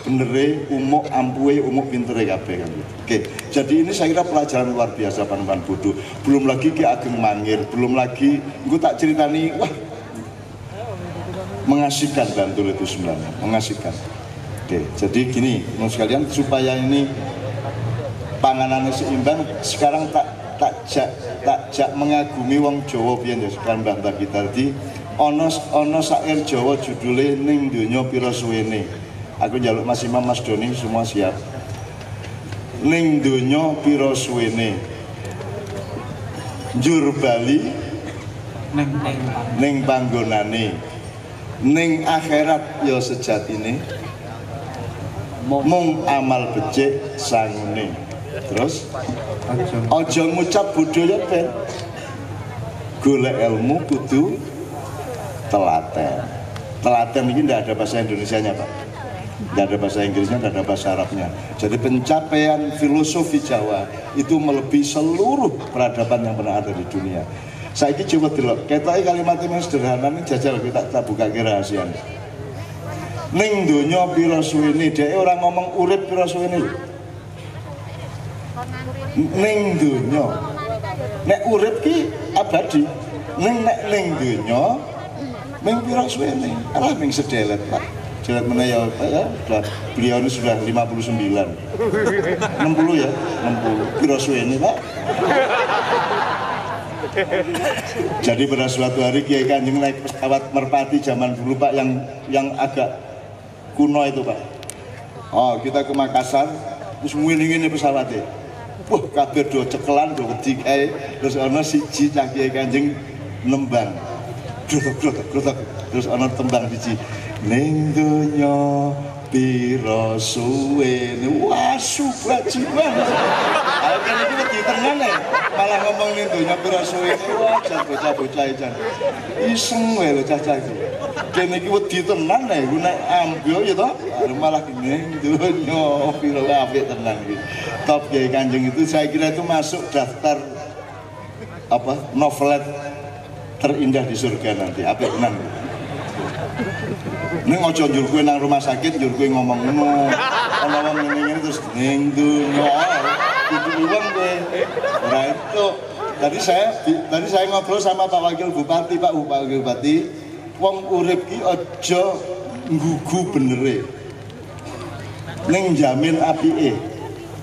benere, umuk ampuhe, umuk pintere kabeh kan. Oke, jadi ini saya kira pelajaran luar biasa Panembahan Buddhu. Belum lagi Ki Ageng Mangir, belum lagi engko tak ceritani, wah mengasihkan Bantul itu sebenarnya, mengasihkan. Oke, jadi gini, teman sekalian, supaya ini panganannya seimbang, sekarang tak mengagumi wong Jawa pian ya sekarang mbah kita di ono syair Jawa judulnya Ning Donya Pira Suwene. Aku njaluk Mas Imam, Mas Doni semua siap. Ning donya pira suwene, njur bali ning panggonane, ning akhirat ya sejatine, mung amal becik sangune. Terus aja ngucap budaya ben, golek ilmu kudu telaten. Telaten ini tidak ada bahasa Indonesianya Pak, tidak ada bahasa Inggrisnya, tidak ada bahasa Arabnya. Jadi pencapaian filosofi Jawa itu melebihi seluruh peradaban yang pernah ada di dunia. Saya ini coba delok, ketoke kalimat yang sederhana ini jajal kita buka rahasia. Ning donya pira suwene, dhek ora ngomong urip pira suwene. Ning donya. Nek urip ki abadi. Nek ning donya ming pira suwene. Alah ming sedelet, Pak. Sedelet meneh ya, Pak ya. Beliau ini sudah 59. 60 ya, 60. Pira suwene, Pak. Jadi pada suatu hari Kiai Kanjeng naik pesawat merpati zaman dulu Pak, yang agak kuno itu Pak. Oh, kita ke Makassar, terus ngene-ngene pesawatnya. Wah, kabeh do cekelan, do wedi kae. Terus ana siji cah Kiai Kanjeng nembang. Grotok. Terus ana tembang siji. Ning donya pira suwene. Wah, subhajiban. Ayo kan iki wedi tenan ya. Malah ngomong ning donya pira suwene. Wah, bocah-bocah jan. Iseng wae lho cah-cah iki. Kene iki wedi tenan ya, ku nek ambil ya toh, malah ning donya pira apik tenan iki. Top Kiai Kanjeng itu saya kira itu masuk daftar apa? Novelet terindah di surga nanti. Apik tenan. Ning aja njur kowe nang rumah sakit njur kowe ngomong ngono. Ana wong ngene terus ning donya kudu wong kowe. Ora itu. Tadi saya ngobrol sama Pak Wakil Bupati, Pak Wakil Bupati, wong urip ki aja nggugu benere. Ning jamin apike.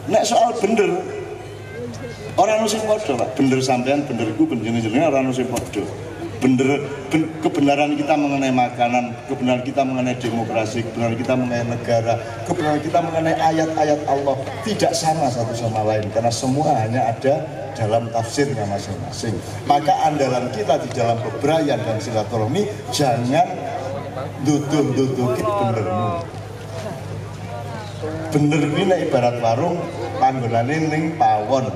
Nek soal bener ora ono sing padha, Pak. Bener sampean, benerku, jenenge ora ono sing padha. Kebenaran kita mengenai makanan, kebenaran kita mengenai demokrasi, kebenaran kita mengenai negara, kebenaran kita mengenai ayat-ayat Allah tidak sama satu sama lain, karena semua hanya ada dalam tafsirnya masing-masing. Maka andalan kita di dalam bebrayan dan silaturahmi jangan duduk-dudukin benermu. Bener ini ibarat warung, panggonane ning pawon.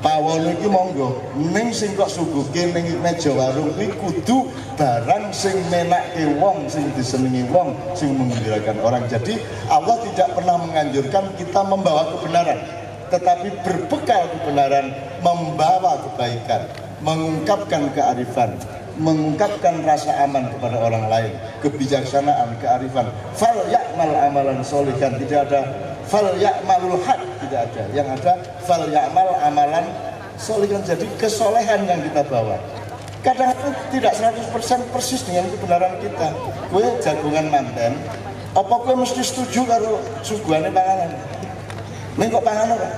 Pawon iki monggo ning sing kok suguhke ning meja warung kuwi kudu barang sing menake wong, sing disenengi wong, sing menggembirakan orang. Jadi Allah tidak pernah menganjurkan kita membawa kebenaran, tetapi berbekal kebenaran membawa kebaikan, mengungkapkan kearifan, mengungkapkan rasa aman kepada orang lain, kebijaksanaan, kearifan. Fal ya'mal amalan sholihan, tidak ada fal ya'malul haq, tidak ada. Yang ada fal ya'mal amalan sholihan. Jadi kesolehan yang kita bawa. Kadang-kadang tidak 100% persis dengan kebenaran kita. Gue jagungan manten, apa gue mesti setuju karo suguhane panganan? Ning kok panganan ora?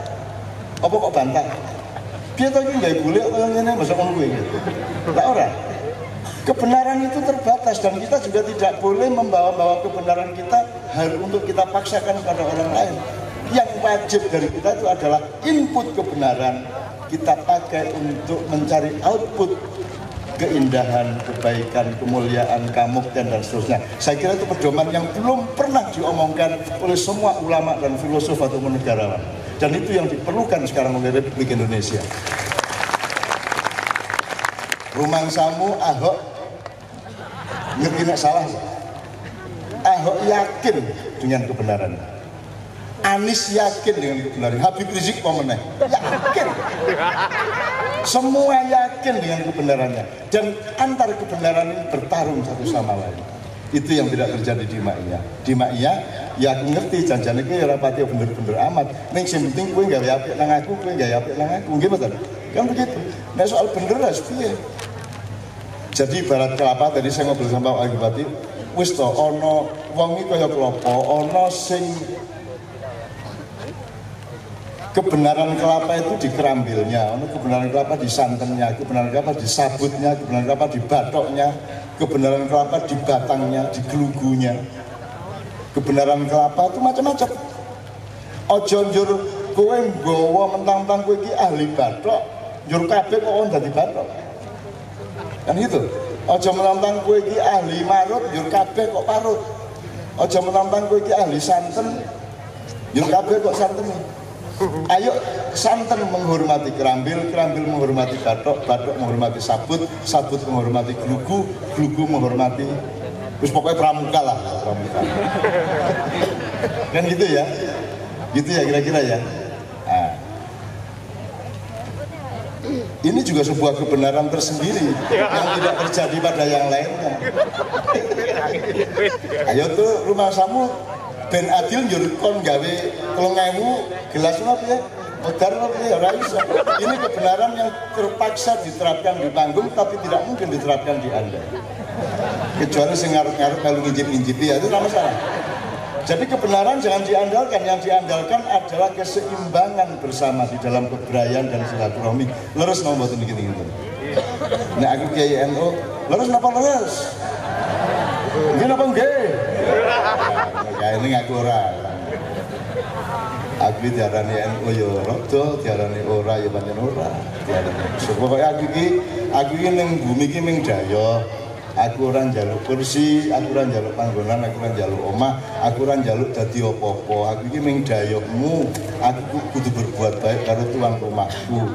Apa kok bantah? Piye to iki gawe golek kaya ngene masa ngono kuwi. Lah ora. Kebenaran itu terbatas dan kita juga tidak boleh membawa-bawa kebenaran kita untuk kita paksakan pada orang lain. Yang wajib dari kita itu adalah input kebenaran kita pakai untuk mencari output keindahan, kebaikan, kemuliaan, kamukten dan seterusnya. Saya kira itu pedoman yang belum pernah diomongkan oleh semua ulama dan filosof atau negarawan. Dan itu yang diperlukan sekarang oleh Republik Indonesia. Rumangsamu Ahok ngerti nek salah. Ahok yakin dengan kebenaran. Anies yakin dengan kebenaran. Habib Rizik pemenang yakin. Semua yakin dengan kebenarannya. Dan antar kebenaran ini bertarung satu sama lain. Itu yang tidak terjadi di Ma'iyah. Di Ma'iyah ya aku ngerti janjane kowe ora pati bener-bener amat. Ning sing penting kowe gawe apik nang aku, kowe gawe apik nang aku. Nggih mboten? Kan begitu. Nek soal bener wis piye? Jadi ibarat kelapa tadi saya ngobrol sama Pak Bupati, wis to ana wong iki kaya kelapa, ana sing kebenaran kelapa itu di kerambilnya, ana kebenaran kelapa di santannya, kebenaran kelapa di sabutnya, kebenaran kelapa di batoknya, kebenaran kelapa di batangnya, di gelugunya. Kebenaran kelapa itu macam-macam. Ojo njur kowe nggawa mentang-mentang kowe iki ahli bathok, njur kabeh kok on dadi bathok. Kan gitu. Ojo mentang-mentang kowe iki ahli marut, njur kabeh kok parut. Ojo mentang-mentang kowe iki ahli santen, njur kabeh kok santen. Ayo santen menghormati kerambil, kerambil menghormati bathok, bathok menghormati sabut, sabut menghormati gelugu, gelugu menghormati terus pokoknya pramuka lah, pramuka. Kan gitu ya, gitu ya kira-kira ya. Nah, ini juga sebuah kebenaran tersendiri yang tidak terjadi pada yang lainnya. Ayo tuh rumah samu ben adil njur kon gawe 3.000 gelas apa ya? Modar apa ya? Ora iso. Ini kebenaran yang terpaksa diterapkan di panggung tapi tidak mungkin diterapkan di Anda. Kecuali sing ngarep-ngarep kalau nginjip-nginjipi ya itu sama salah. Jadi kebenaran jangan diandalkan, yang diandalkan adalah keseimbangan bersama di dalam keberayaan dan silaturahmi. Leres nang mboten iki-iki. Nek aku Kiai NU, leres napa leres? Nggih napa nggih? Kayak ini ngaku ora. Aku diarani NU ya rada, diarani ora ya pancen ora. Pokoke aku iki ning bumi iki ming daya. Aku ora njaluk kursi, aku ora njaluk panggonan, aku ora njaluk omah, aku ora njaluk dadi apa-apa. Aku iki ming dayokmu. Aku kudu berbuat baik karo tuan rumahku.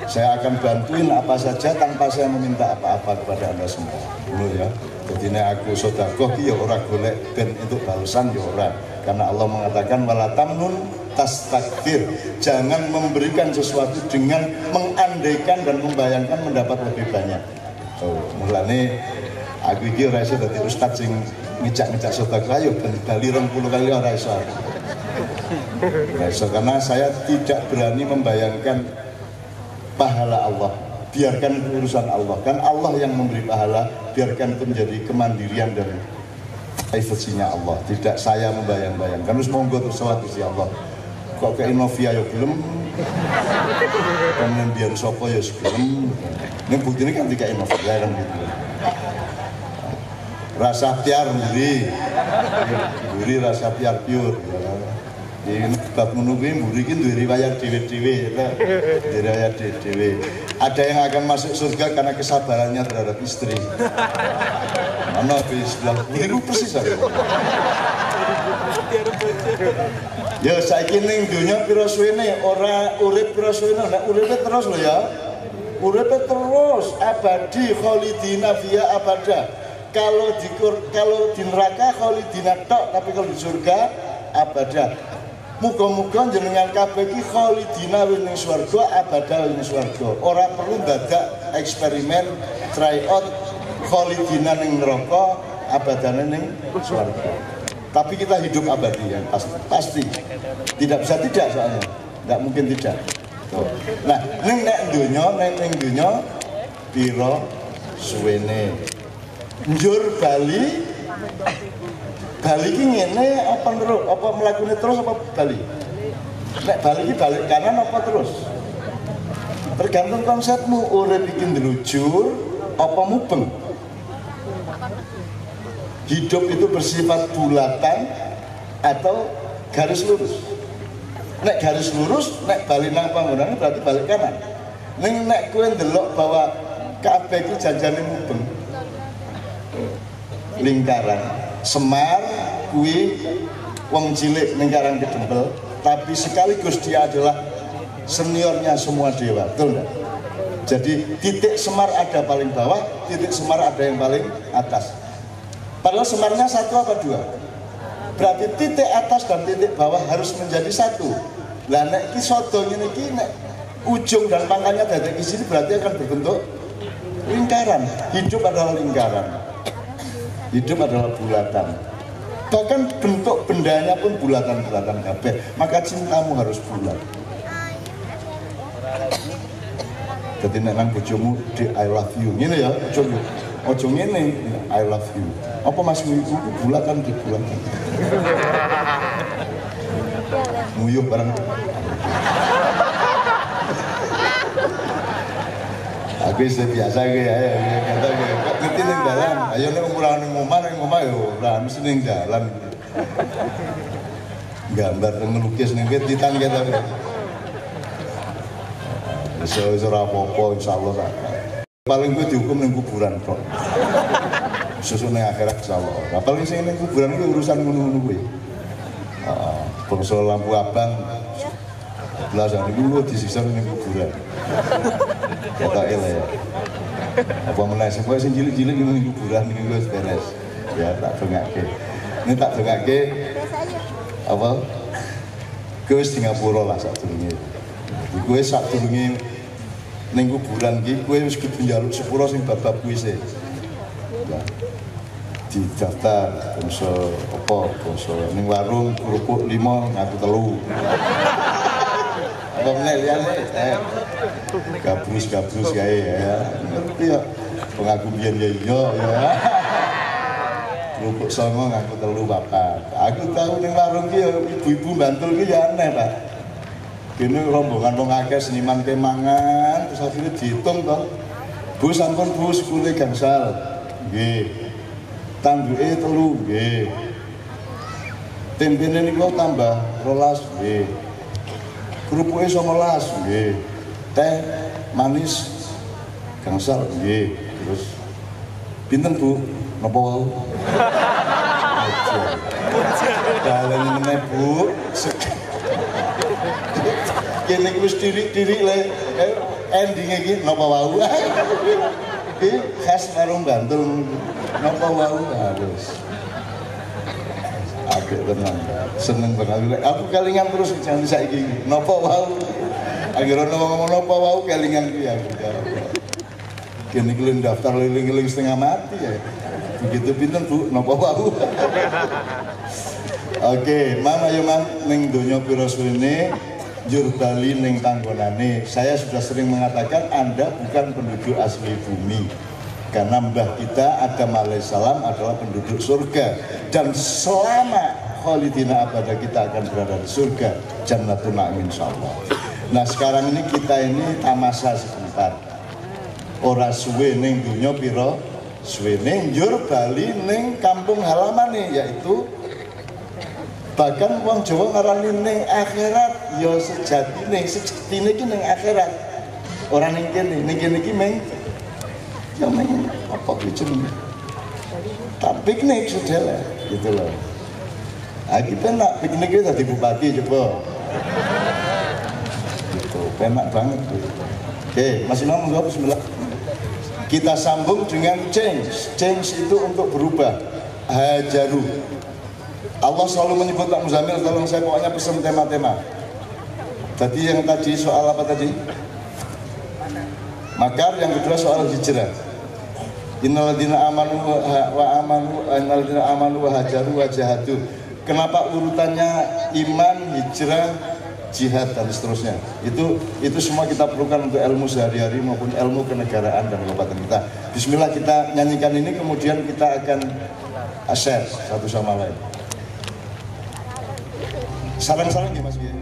Saya akan bantuin apa saja tanpa saya meminta apa-apa kepada Anda semua. Dulu ya. Jadi aku sedekah ki ya ora golek ben untuk balasan ya ora. Karena Allah mengatakan wala tamnun tastakbir. Jangan memberikan sesuatu dengan mengandaikan dan membayangkan mendapat lebih banyak. Oh, mulane aku iki ora iso dadi ustaz sing ngejak-ngejak sedekah yo ben bali 20 kali ora iso. Ora iso karena saya tidak berani membayangkan pahala Allah. Biarkan urusan Allah, kan Allah yang memberi pahala, biarkan itu menjadi kemandirian dan privasinya Allah, tidak saya membayang-bayangkan. Terus monggo terus sawat Gusti Allah. Kok ke Inovia ya gelem. Kemudian biar sopo ya gelem. Ini buktinya kan tiga Inovia kan gitu. Rasa tiar mburi rasa tiar pure. Ini bab menunggu mburi ini duwe riwayat dhewe-dhewe, riwayat dhewe. Ada yang akan masuk surga karena kesabarannya terhadap istri. Mana di sebelah kiri persis aja. Ya saiki ning donya pira suwene ora urip pira suwene nek uripe terus lho ya. Uripe terus abadi khalidina fiha abada. Kalau di neraka khalidina tok, tapi kalau di surga abada. Muga-muga jenengan kabeh iki khalidina ning swarga abada ning swarga. Ora perlu dadak eksperimen try out khalidina ning neraka abadane ning swarga. Tapi kita hidup abadi ya, pasti. Tidak bisa tidak soalnya, tidak mungkin tidak. Nah, ning donya pira suwene. Njur Bali ki ngene apa terus? Apa mlakune terus apa Bali? Nek Bali ki balik kanan apa terus? Tergantung konsepmu, urip iki ndelujur apa mubeng. Hidup itu bersifat bulatan atau garis lurus. Nek garis lurus, nek balik nang panggonane berarti balik kanan. Nek kowe ndelok bahwa kabeh iki janjane mubeng. Lingkaran. Semar kuwi wong cilik ning Karang Kedempel, tapi sekaligus dia adalah seniornya semua dewa. Betul enggak? Jadi titik Semar ada paling bawah, titik Semar ada yang paling atas. Padahal Semarnya satu apa dua? Berarti titik atas dan titik bawah harus menjadi satu. Lah nek iki sodo ngene iki nek ujung dan pangkalnya dadak di sini berarti akan berbentuk lingkaran. Hidup adalah lingkaran. Hidup adalah bulatan. Bahkan bentuk bendanya pun bulatan-bulatan kabeh. Maka cintamu harus bulat. Jadi nek nang bojomu di I love you ngene ya, ojo ngene I love you. Apa Mas iku bulatan di bulatan. Nguyuh bareng. Aku wis biasa ge ya, kata ge kok ngerti ning dalan. Ayo nek umurane ning omah yo ora mesti ning dalan. Gambar ngelukis ning titan kita. Wis ora apa-apa insyaallah ta. Paling gue dihukum ning kuburan kok. Susu ning akhirat insyaallah. Lah paling sing ning kuburan kuwi urusan ngono-ngono kuwi. Heeh, bangsa lampu abang belasan iku disiksa ning kuburan. Kata ya. Apa meneh semua sing cilik-cilik ning kuburan iki wis beres. Ya tak dongake. Ini tak dongake. Apa? Kowe wis Singapura lah sadurunge. Kowe sadurunge ning kuburan iki kowe wis kudu njaluk sepura sing bab-bab kuwi sih. Ya. Di daftar bangsa apa bangsa ning warung kerupuk 5 ngaku 3. Apa meneh liyane gabrus gawe ya. Ngerti ya. Pengaku biyen ya iya ya. Kerupuk 9 ngaku 3 4. Aku tahu ning warung ki ya ibu-ibu Bantul ki ya aneh, Pak. Kene rombongan wong akeh seniman kemangan terus akhirnya dihitung toh. Bu sampun Bu sekule gangsal. Nggih. Tanduke 3 nggih. Tempene niku tambah 12 nggih. Kerupuke 19 nggih. Teh manis gangsal nggih. Terus pinten Bu? Napa wau? Dalan meneh Bu. Kene wis diri-diri le ending iki napa wau. Iki khas warung Bantul napa wau harus. Apik tenan. Seneng banget. Aku kelingan terus jangan saiki napa wau. Akhirnya ngomong napa wau kelingan kuwi aku. Kene iki daftar liling-liling setengah mati ya. Begitu pinten Bu napa wau. Oke, Mam ayo Mam ning donya pira suwene njur bali ning panggonane. Saya sudah sering mengatakan Anda bukan penduduk asli bumi. Karena mbah kita Adam alaihissalam adalah penduduk surga. Dan selama khalidina abada kita akan berada di surga. Jannatun na'im insyaallah. Nah sekarang ini kita ini tamasa sebentar. Ora suwe ning donya pira suwene njur bali ning kampung halamane yaitu bahkan wong Jawa ngarani ning akhirat ya sejatine iki ning akhirat ora ning kene iki meng ya meng apa iki jenenge tak piknik sudah lah gitu loh. Lagi penak piknik itu tadi bupati coba. Gitu, penak banget. Oke, Mas Imam menjawab bismillah. Kita sambung dengan change. Change itu untuk berubah. Hajaru. Allah selalu menyebut Pak Muzamil, tolong saya pokoknya pesan tema-tema. Tadi yang tadi soal apa tadi? Makar, yang kedua soal hijrah. Innalladzina amanu innalladzina amanu wa hajaru wa jahadu. Kenapa urutannya iman, hijrah, jihad dan seterusnya? Itu semua kita perlukan untuk ilmu sehari-hari maupun ilmu kenegaraan dan kabupaten kita. Bismillah, kita nyanyikan ini, kemudian kita akan share satu sama lain. Saran-saran ya Mas Biya?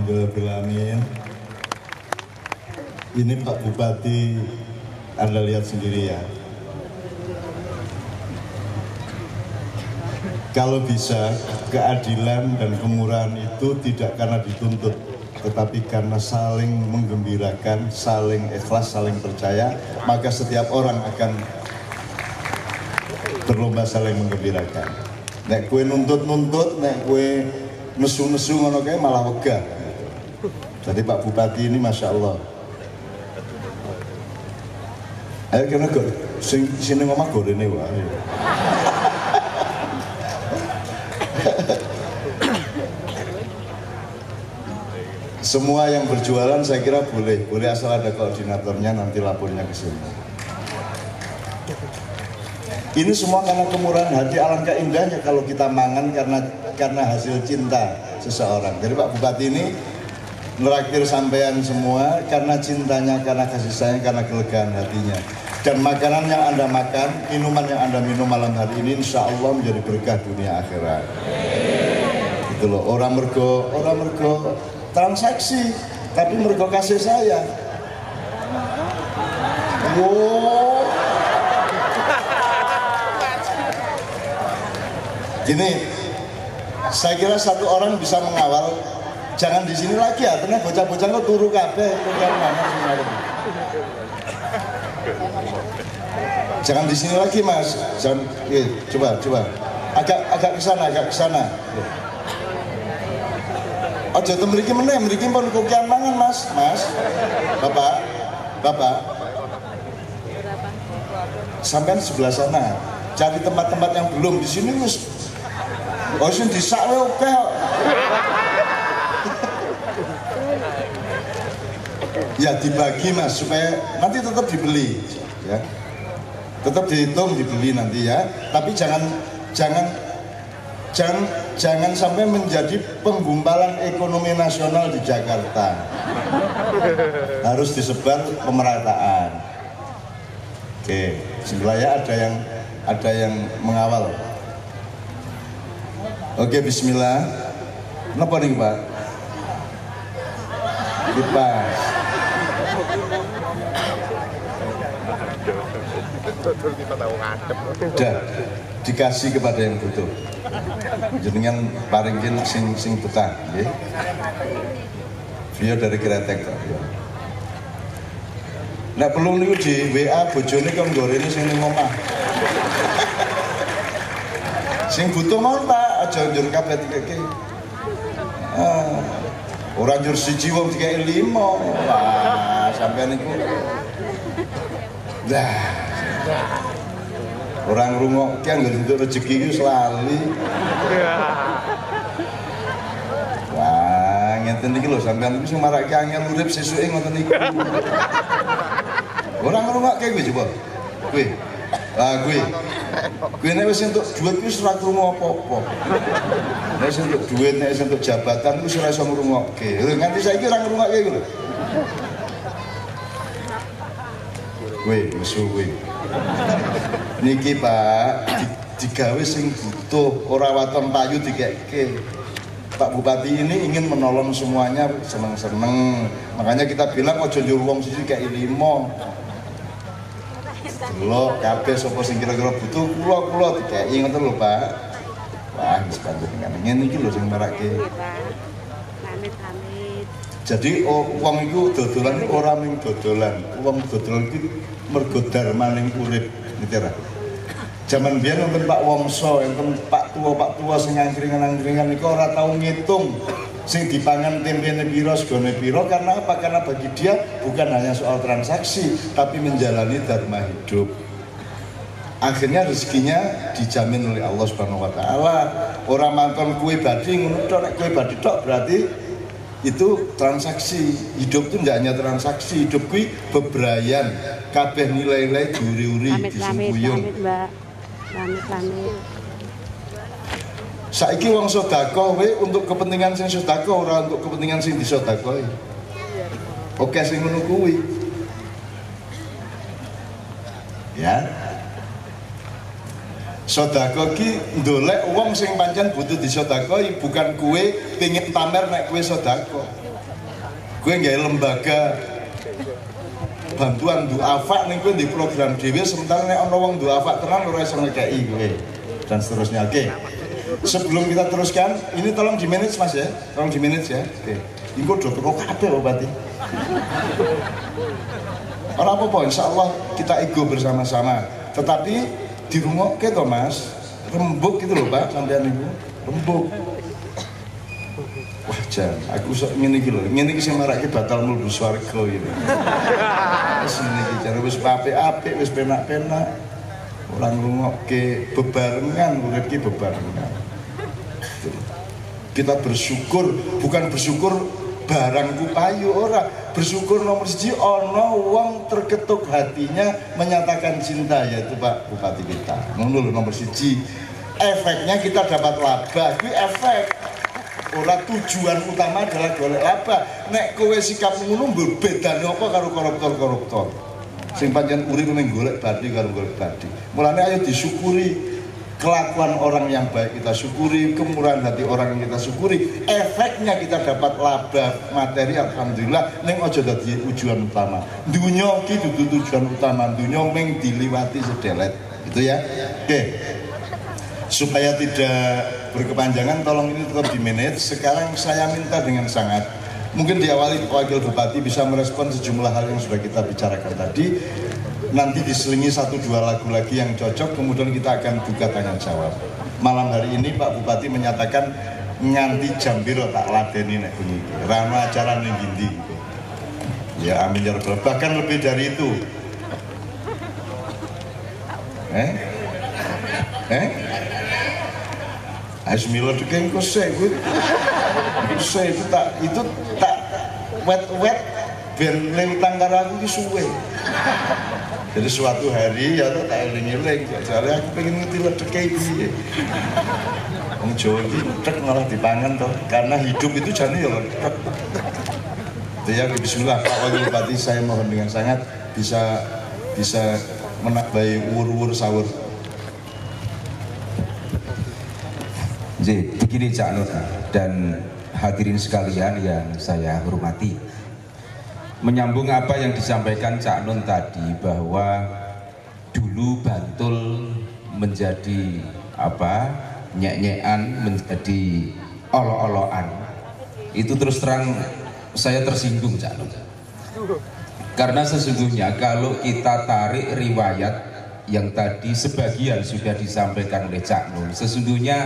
Alhamdulillahirrahmanirrahim. Ini Pak Bupati, Anda lihat sendiri ya. Kalau bisa, keadilan dan kemurahan itu tidak karena dituntut, tetapi karena saling menggembirakan, saling ikhlas, saling percaya, maka setiap orang akan berlomba saling menggembirakan. Nek kue nuntut-nuntut, nek kue nesu-nesu ngono kae malah wegah. Jadi Pak Bupati ini Masya Allah. Ayo kena kok, sini ngomong gorene wae. Semua yang berjualan saya kira boleh asal ada koordinatornya, nanti lapornya ke sini. Ini semua karena kemurahan hati, alangkah indahnya kalau kita mangan karena hasil cinta seseorang. Jadi Pak Bupati ini neraktir sampean semua karena cintanya, karena kasih sayang, karena kelegaan hatinya. Dan makanan yang Anda makan, minuman yang Anda minum malam hari ini insya Allah menjadi berkah dunia akhirat. Itu loh, orang mergo transaksi, tapi mergo kasih sayang. Wow. Gini, saya kira satu orang bisa mengawal. Jangan di sini lagi ya, karena bocah-bocah kok turu kabeh, jangan di sini lagi Mas. Jangan, coba, agak ke sana. Ojo mriki meneh, mriki pun kukian mangan Mas, Bapak. Sampai sebelah sana, cari tempat-tempat yang belum di sini Mas. Oh sing disak oke. Ya dibagi Mas supaya nanti tetap dibeli ya. Tetap dihitung dibeli nanti ya. Tapi jangan sampai menjadi penggumpalan ekonomi nasional di Jakarta. Harus disebar pemerataan. Oke, sebenarnya ada yang mengawal. Oke, bismillah. Kenapa nih Pak? Kipas. Udah dikasih kepada yang butuh. Jenengan paringin sing betah, nggih. Via dari Kretek. Nek perlu niku di WA bojone kok gorene sing ning omah. Sing butuh mau Pak, aja njur kabeh dikeke. Ora njur siji wong dikeke 5. Wah, sampean niku. Lah. Orang ngrungokke anggere entuk rezeki iku selali. Wah, ngeten iki lho sampean iku sing marake angel urip sesuke ngoten niku. Ora ngrungokke kowe coba. Kowe. Lah kowe. Kowe nek wis entuk dhuwit wis ora krungu apa-apa. Nek wis entuk dhuwit, nek wis entuk jabatan wis ora iso ngrungokke. Lho nganti saiki ora ngrungokke iku lho. Kowe mesu kowe. Niki Pak digawe sing butuh, ora waton payu dikeke. Pak Bupati ini ingin menolong semuanya seneng-seneng. Makanya kita bilang ojo njur wong siji kayak 5. Lho kabeh sapa sing kira-kira butuh kula dikeki ngoten lho Pak. Wah wis panjenengan ngene iki lho sing marake. Jadi wong iku dodolan ora mung dodolan. Wong dodolan iki mergo darmaning urip, ngerti ra? Zaman biyen wonten Pak Wongso, wonten Pak tua sing angkringan-angkringan niku ora tau ngitung sing dipangan tempene piro, segone piro. Karena apa? Karena bagi dia bukan hanya soal transaksi, tapi menjalani dharma hidup. Akhirnya rezekinya dijamin oleh Allah Subhanahu wa taala. Ora manton kue badi ngono tok, nek kue badi tok berarti itu transaksi. Hidup itu tidak hanya transaksi, hidup kuwi bebrayan, kabeh nilai-nilai diuri-uri disembuyung. Saiki wong sedekah we untuk kepentingan sing sedekah, ora untuk kepentingan sing disedekahi. Oke sing ngono kuwi. Ya. Sedekah ki ndolek wong sing pancen butuh disedekahi, bukan kue pengin pamer nek kue sedekah. gue nggak lembaga bantuan duafa nih gue di program dhewe sementara nek ana wong duafa tenan ora iso ngekeki gue dan seterusnya. Oke. Sebelum kita teruskan, ini tolong di manage Mas ya. Tolong di manage ya. Oke. Iku do teko kabeh lho berarti. Ora apa-apa, insyaallah kita ego bersama-sama. Tetapi dirungokke to Mas. Rembuk gitu loh Pak, sampean niku. Rembuk. Wah jan, aku sok ngene iki lho. Ngene iki sing marake batal mlebu swarga gitu. Wis ngene iki jan wis apik-apik, wis penak-penak. Ora ngrungokke bebarengan, urip iki bebarengan. Kita bersyukur, bukan bersyukur barangku payu ora. Bersyukur nomor siji ana wong terketuk hatinya menyatakan cinta yaitu Pak Bupati kita. Ngono lho nomor siji. Efeknya kita dapat laba, kuwi efek. Ora tujuan utama adalah golek laba. Nek kowe sikap ngono bedane apa karo koruptor-koruptor? Sing pancen urip ning golek badi karo golek badi. Mulane ayo disyukuri kelakuan orang yang baik kita syukuri, kemurahan hati orang yang kita syukuri. Efeknya kita dapat laba materi alhamdulillah. Ning aja dadi tujuan utama. Dunya iki dudu tujuan utama, dunya mung diliwati sedelet. Gitu ya. Oke. Supaya tidak berkepanjangan tolong ini tetap di manage. Sekarang saya minta dengan sangat, mungkin diawali Wakil Bupati bisa merespon sejumlah hal yang sudah kita bicarakan tadi. Nanti diselingi 1-2 lagu lagi yang cocok, kemudian kita akan buka tanya jawab. Malam hari ini Pak Bupati menyatakan nganti jam piro tak ladeni nek bengi. Rano acara ning ndi. Ya amin ya rabbal. Bahkan lebih dari itu. Asmilo dikeng kose gue. Kose itu tak wet ben lintang karo aku iki suwe. Jadi suatu hari ya tak eling-eling, soalnya aku pengen ngerti ledeke piye. Wong Jawa iki ledek malah dipangan toh, karena hidup itu jane ya ledek. Ya bismillah Pak Wakil Bupati, saya mohon dengan sangat bisa menambahi wur-wur sahur. Jadi begini Cak Nur dan hadirin sekalian yang saya hormati. Menyambung apa yang disampaikan Cak Nun tadi bahwa dulu Bantul menjadi nyek-nyekan, menjadi olo-oloan. Itu terus terang saya tersinggung Cak Nun. Karena sesungguhnya kalau kita tarik riwayat yang tadi sebagian sudah disampaikan oleh Cak Nun, sesungguhnya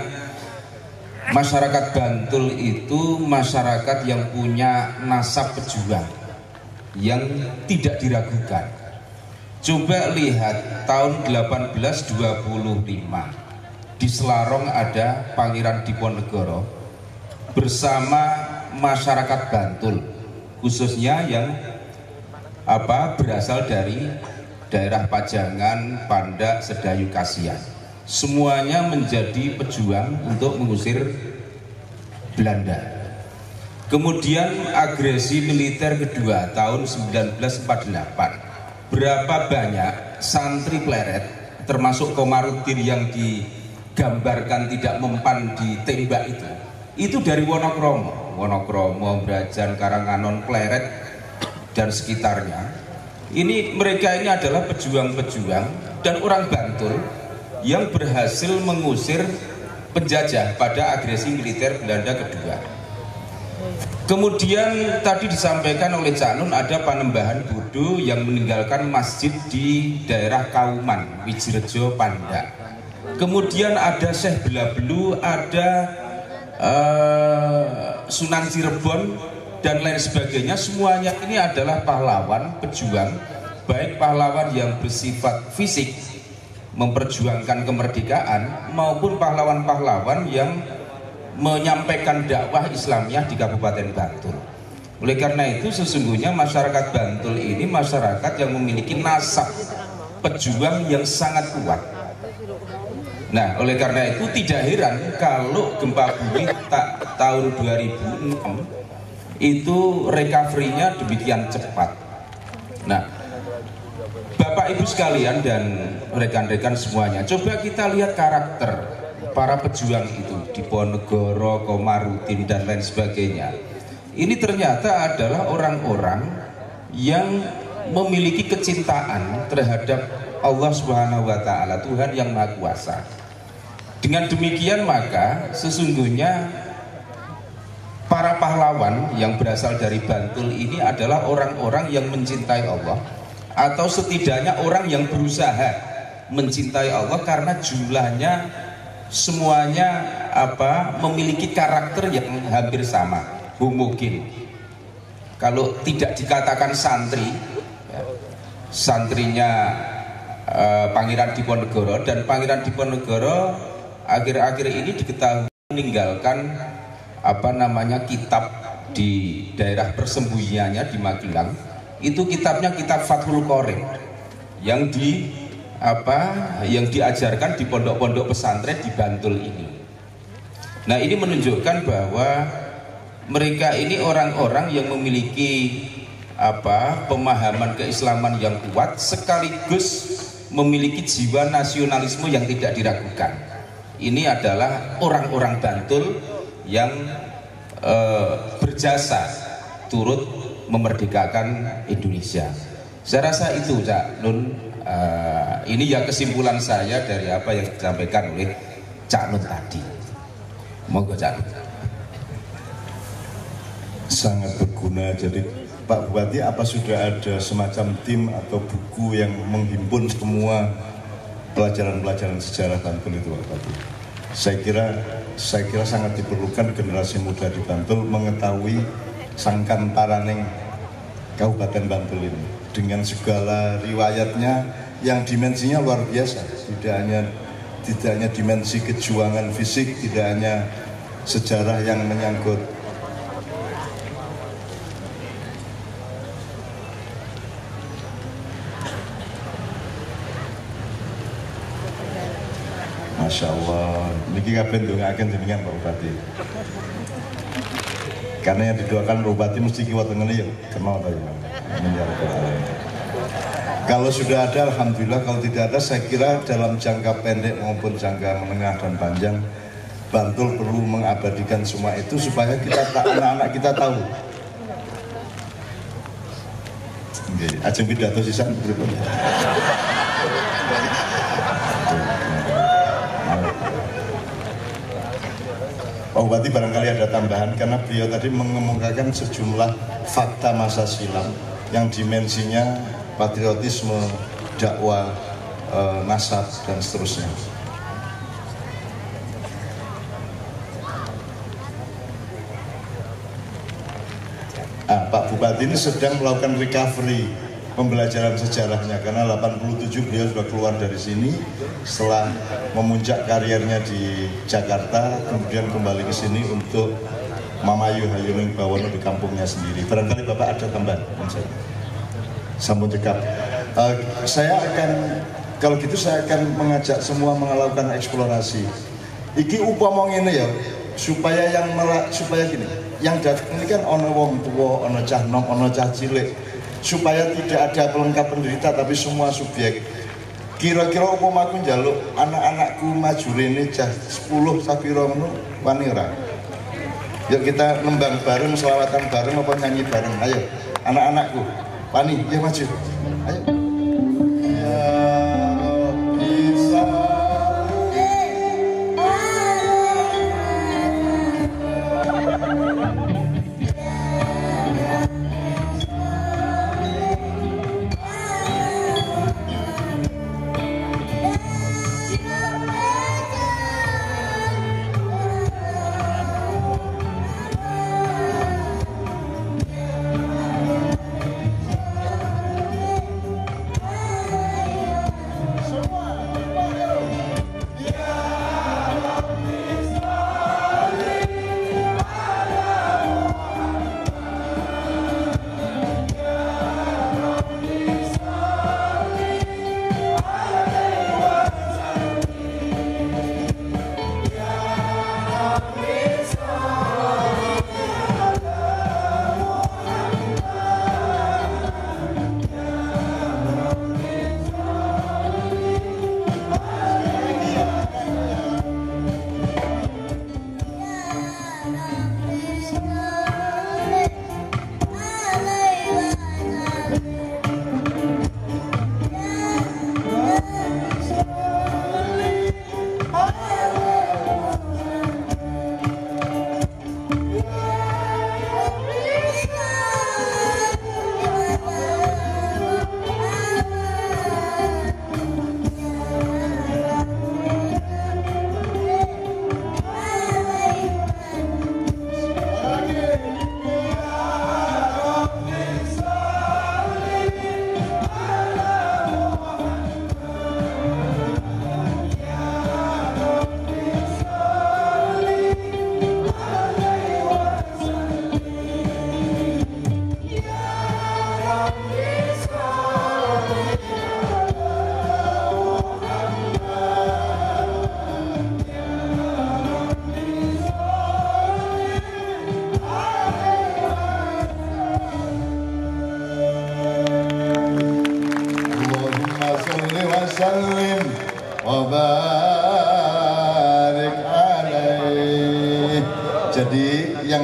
masyarakat Bantul itu masyarakat yang punya nasab pejuang yang tidak diragukan. Coba lihat tahun 1825 di Selarong ada Pangeran Diponegoro bersama masyarakat Bantul, khususnya yang berasal dari daerah Pajangan, Pandak, Sedayu, Kasihan. Semuanya menjadi pejuang untuk mengusir Belanda. Kemudian agresi militer kedua tahun 1948. Berapa banyak santri pleret termasuk Komarudin yang digambarkan tidak mempan ditembak itu dari Wonokromo, Brajan, Karanganon, Pleret dan sekitarnya. Mereka ini adalah pejuang-pejuang dan orang Bantul yang berhasil mengusir penjajah pada agresi militer Belanda kedua. Kemudian tadi disampaikan oleh Cak Nun ada Panembahan Bodo yang meninggalkan masjid di daerah Kauman, Wijirejo, Pandak. Kemudian ada Syekh Belabelu, ada Sunan Cirebon dan lain sebagainya. Semuanya ini adalah pahlawan pejuang, baik pahlawan yang bersifat fisik memperjuangkan kemerdekaan maupun pahlawan-pahlawan yang menyampaikan dakwah Islamiyah di Kabupaten Bantul. Oleh karena itu sesungguhnya masyarakat Bantul ini masyarakat yang memiliki nasab pejuang yang sangat kuat. Nah, oleh karena itu tidak heran kalau gempa bumi tahun 2006 itu recovery-nya demikian cepat. Nah, Bapak Ibu sekalian dan rekan-rekan semuanya, coba kita lihat karakter para pejuang itu, Diponegoro, Komarudin dan lain sebagainya. ini ternyata adalah orang-orang yang memiliki kecintaan terhadap Allah Subhanahu wa taala, Tuhan yang Maha Kuasa. Dengan demikian maka sesungguhnya para pahlawan yang berasal dari Bantul ini adalah orang-orang yang mencintai Allah, atau setidaknya orang yang berusaha mencintai Allah, karena jumlahnya semuanya memiliki karakter yang hampir sama, homogen. Kalau tidak dikatakan santri, santrinya Pangeran Diponegoro, dan Pangeran Diponegoro akhir-akhir ini diketahui meninggalkan kitab di daerah persembunyiannya di Magelang. Itu kitabnya kitab Fathul Qorib yang diajarkan di pondok-pondok pesantren di Bantul ini. Nah, ini menunjukkan bahwa mereka ini orang-orang yang memiliki pemahaman keislaman yang kuat, sekaligus memiliki jiwa nasionalisme yang tidak diragukan. Ini adalah orang-orang Bantul yang berjasa turut memerdekakan Indonesia. Saya rasa itu, Cak Nun. Ini ya kesimpulan saya dari apa yang disampaikan oleh Cak Nun tadi. Monggo, Cak Nun. Sangat berguna. Jadi Pak Bupati, apa sudah ada semacam tim atau buku yang menghimpun semua pelajaran-pelajaran sejarah Bantul itu, Pak Bupati? Saya kira sangat diperlukan generasi muda di Bantul mengetahui sangkan paraneng Kabupaten Bantul ini dengan segala riwayatnya yang dimensinya luar biasa. Tidak hanya dimensi kejuangan fisik, tidak hanya sejarah yang menyangkut Masya Allah, niki kabeh ndongaaken jenengan Pak Bupati. Karena yang didoakan Pak Bupati mesti kiwat ngene ya, kenal ta ya. Kalau sudah ada alhamdulillah, kalau tidak ada saya kira dalam jangka pendek maupun jangka menengah dan panjang Bantul perlu mengabadikan semua itu supaya anak-anak kita tahu. Nggih, ajeng pidato sisan pripun. Pak Bupati barangkali ada tambahan, karena beliau tadi mengemukakan sejumlah fakta masa silam yang dimensinya patriotisme, dakwah, nasab, dan seterusnya. Pak Bupati ini sedang melakukan recovery pembelajaran sejarahnya, karena 87 beliau sudah keluar dari sini setelah memuncak karirnya di Jakarta, kemudian kembali ke sini untuk mamayu hayuning bawono di kampungnya sendiri. Barangkali Bapak ada tambahan? Sampun cekap. Kalau gitu saya akan mengajak semua melakukan eksplorasi. Iki upama ngene ya, supaya gini, yang datang ini kan ono wong tua, ono cah nom, ono cah cilik, supaya tidak ada pelengkap penderita tapi semua subjek. Kira-kira upama aku njaluk anak-anakku maju rene cah 10 sapira ngono wani ora? Yuk kita nembang bareng, selawatan bareng apa nyanyi bareng. Ayo anak-anakku wani, ya maju. Ayo.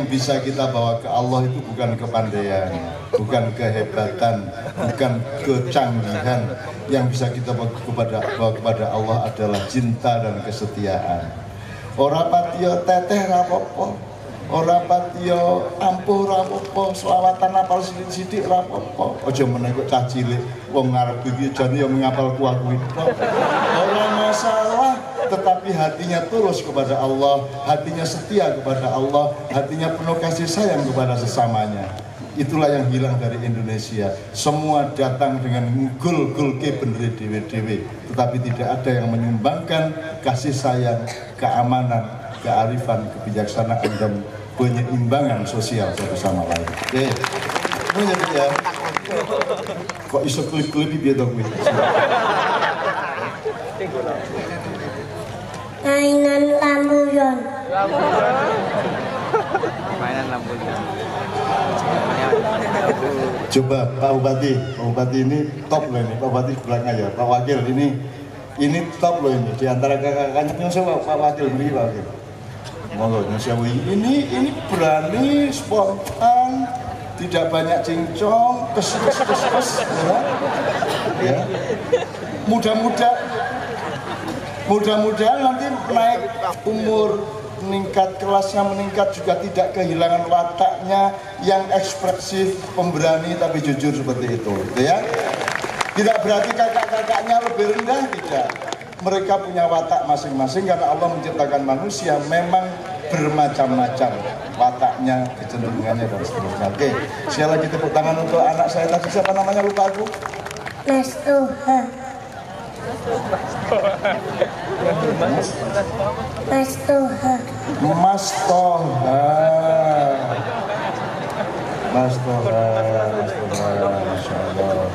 yang bisa kita bawa ke Allah itu bukan kepandaian, bukan kehebatan, bukan kecanggihan. Yang bisa kita bawa kepada Allah adalah cinta dan kesetiaan. Ora patiya teteh rapopo, ora patiya ampuh rapopo, selawatan apal sithik-sithik rapopo. Aja meneh kok cah cilik wong ngarep iki jane ya ngapal kuwi tok. Ora masalah, tetapi hatinya tulus kepada Allah, hatinya setia kepada Allah, hatinya penuh kasih sayang kepada sesamanya. Itulah yang hilang dari Indonesia. Semua datang dengan ngul-ngul ke bener dewe-dewe, tetapi tidak ada yang menyumbangkan kasih sayang, keamanan, kearifan, kebijaksanaan, dan penyeimbangan sosial satu sama lain. Oke, ini ya. Kok iso klip-klip biar dong gue. Mainan lambuyon. Mainan lambuyon. Coba Pak Bupati ini top loh ini, Pak Bupati belakang aja, Pak Wakil ini top loh ini, di antara kakak-kakaknya nyusul Pak Wakil beri Pak Wakil. Monggo nyusul ini berani, spontan, tidak banyak cincong, kes ya. Mudah-mudahan nanti naik umur, meningkat kelasnya, meningkat juga tidak kehilangan wataknya yang ekspresif, pemberani tapi jujur seperti itu, ya. Tidak berarti kakak-kakaknya lebih rendah, tidak. Mereka punya watak masing-masing karena Allah menciptakan manusia memang bermacam-macam wataknya, kecenderungannya dan seterusnya. Oke, sekali lagi tepuk tangan untuk anak saya tadi, siapa namanya lupa aku? Mas Tuha. Mas Toha. Mas Toha. Mas Toha, Masya Allah.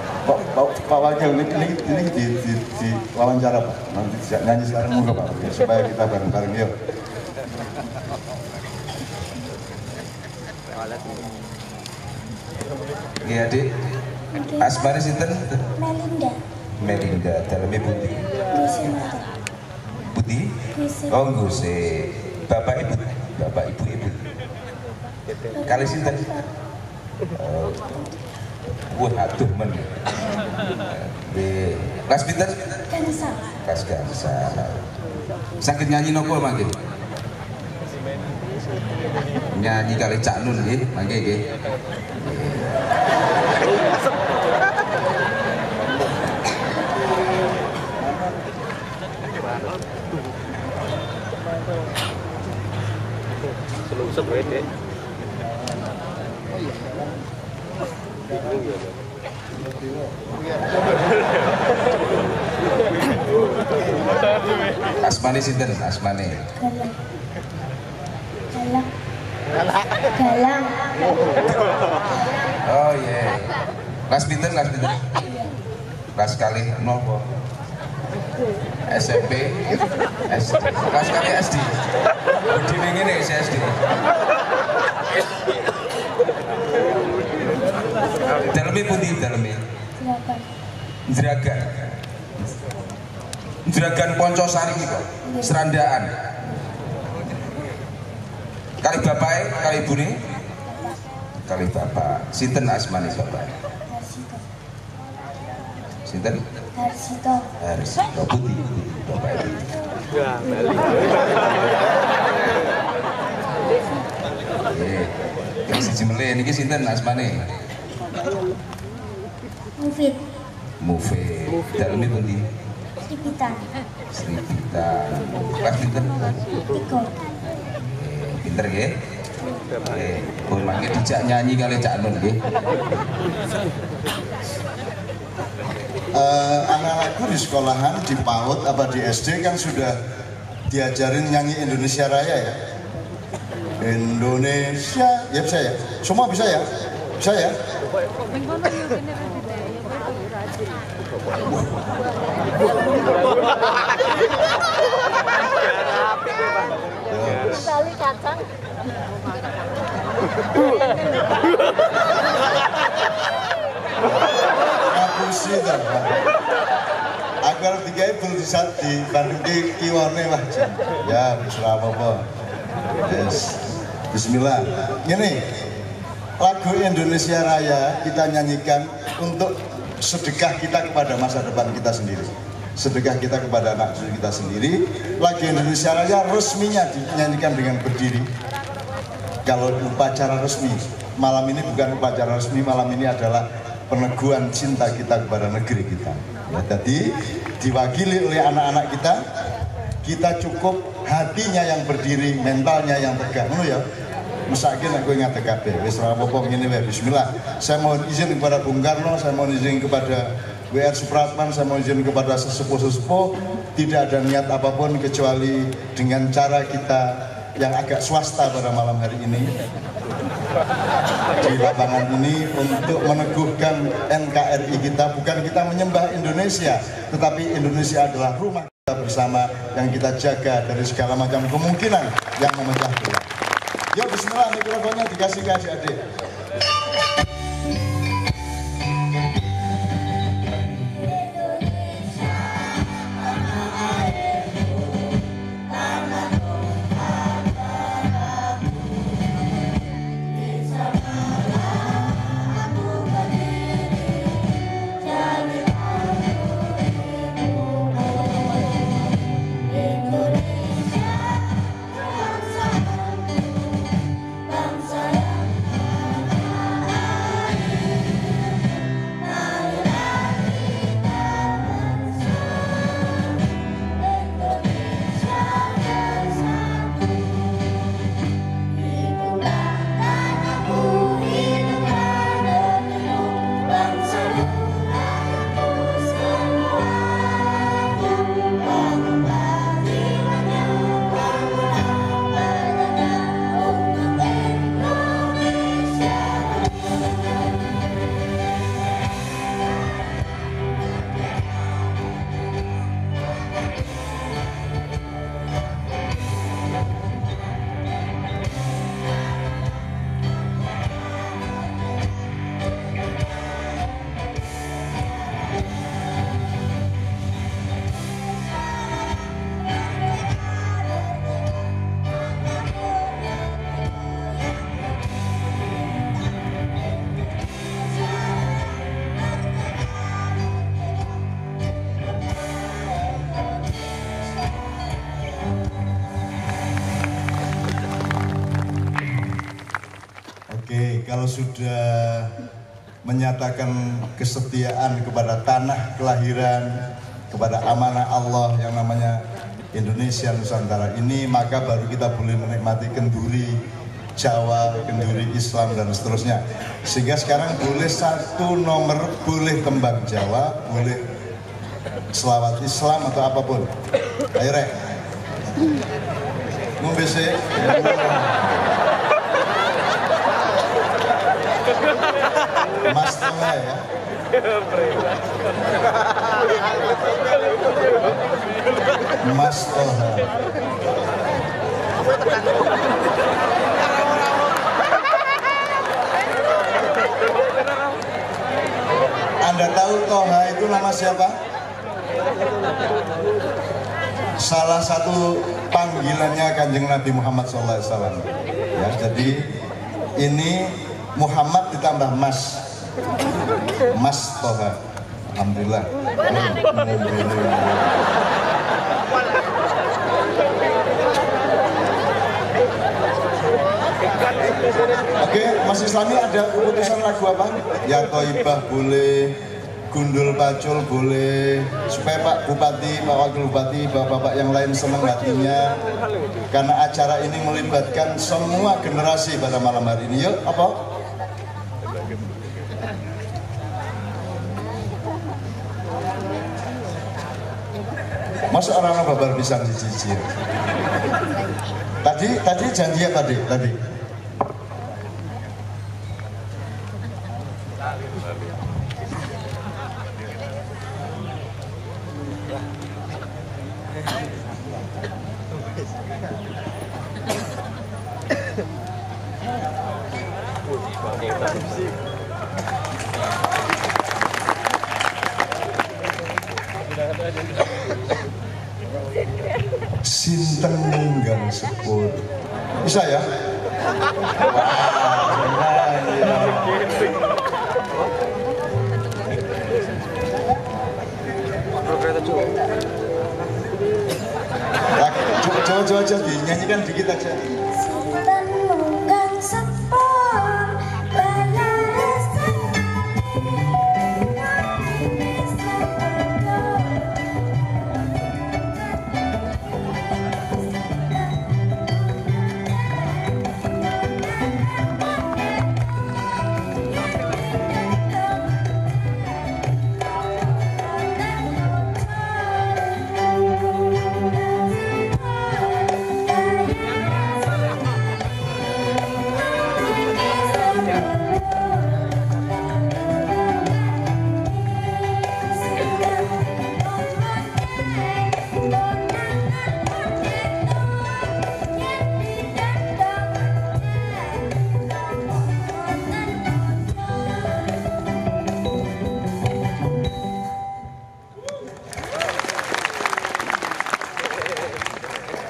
Pak Wakil, ini di wawancara Pak. Nanti nyanyi sekarang monggo Pak, supaya kita bareng-bareng yuk. Iya adik. Asmane sinten? Melinda. Melinda, dalamnya Budi. Budi? Oh, Guse. Bapak Ibu. Kali sinten? Wah, aduh men. Di kelas pinten? Gansal. Kelas Gansal. Sakit nyanyi nopo mangke? Nyanyi kali Cak Nun nggih, mangke nggih. Asmane sinten? Asmane. Galang. Oh iya. Yeah. Kelas pinten? Kelas kali nopo? SMP, SD. Kelas kali SD. Budi ngene iki SD. Daleme pundi daleme? Jeragan Poncosari iki kok. Serandaan. Kali bapake, kali ibune? Kali bapak. Sinten asmane bapak? Sinten? Harsito Putih. Bapak itu. Ya, balik. Oke. Siji mele niki sinten asmane? Mufid. Daleme pundi? Sripitan. Kelas pinten? 3. Pinter nggih? Nggih. Oh, mangke dijak nyanyi kali Cak Nun nggih. Anak-anakku di sekolahan, di PAUD apa di SD kan sudah diajarin nyanyi Indonesia Raya ya. Indonesia, ya bisa ya? Semua bisa ya? Bisa ya? Kali kacang. Ngapusi kan Pak. Agar tiga ibu di bandung kiwane lah. Ya, bisa apa-apa. Yes. Bismillah. Gini, lagu Indonesia Raya kita nyanyikan untuk sedekah kita kepada masa depan kita sendiri, sedekah kita kepada anak cucu kita sendiri. Lagu Indonesia Raya resminya dinyanyikan dengan berdiri. Kalau upacara resmi, malam ini bukan upacara resmi, malam ini adalah peneguhan cinta kita kepada negeri kita. Ya, jadi diwakili oleh anak-anak kita cukup hatinya yang berdiri, mentalnya yang tegak. Ya, mesake nek kowe ngadeg kabeh. Wis ora apa-apa ngene wae. Bismillah. Saya mohon izin kepada Bung Karno, saya mohon izin kepada W.R. Supratman, saya mohon izin kepada sesepuh-sesepuh. Tidak ada niat apapun kecuali dengan cara kita yang agak swasta pada malam hari ini di lapangan ini untuk meneguhkan NKRI kita. Bukan kita menyembah Indonesia, tetapi Indonesia adalah rumah kita bersama yang kita jaga dari segala macam kemungkinan yang memecah belah. Yuk, bismillah, mikrofonnya dikasih ke adik-adik. Kalau sudah menyatakan kesetiaan kepada tanah kelahiran, kepada amanah Allah yang namanya Indonesia Nusantara ini, maka baru kita boleh menikmati kenduri Jawa, kenduri Islam dan seterusnya. Sehingga sekarang boleh satu nomor, boleh tembang Jawa, boleh selawat Islam atau apapun. Ayo rek, mau besek. Mas Toha ya. Mas Toha. Anda tahu Toha itu nama siapa? Salah satu panggilannya Kanjeng Nabi Muhammad SAW. Ya, jadi ini Muhammad ditambah Mas, Mas Toha. Alhamdulillah. Oke, Mas Islami ada keputusan lagu apa? Ya Toibah boleh, Gundul Pacul boleh, supaya Pak Bupati, Pak Wakil Bupati, Bapak-bapak yang lain senang hatinya. Karena acara ini melibatkan semua generasi pada malam hari ini. Yuk, apa? Masa orang-orang babar pisang cicil. Tadi janji ya tadi. Sinten ninggal sepur. Bisa ya? Coba dinyanyikan dikit aja. Sultan Nunggang Sepon Balaras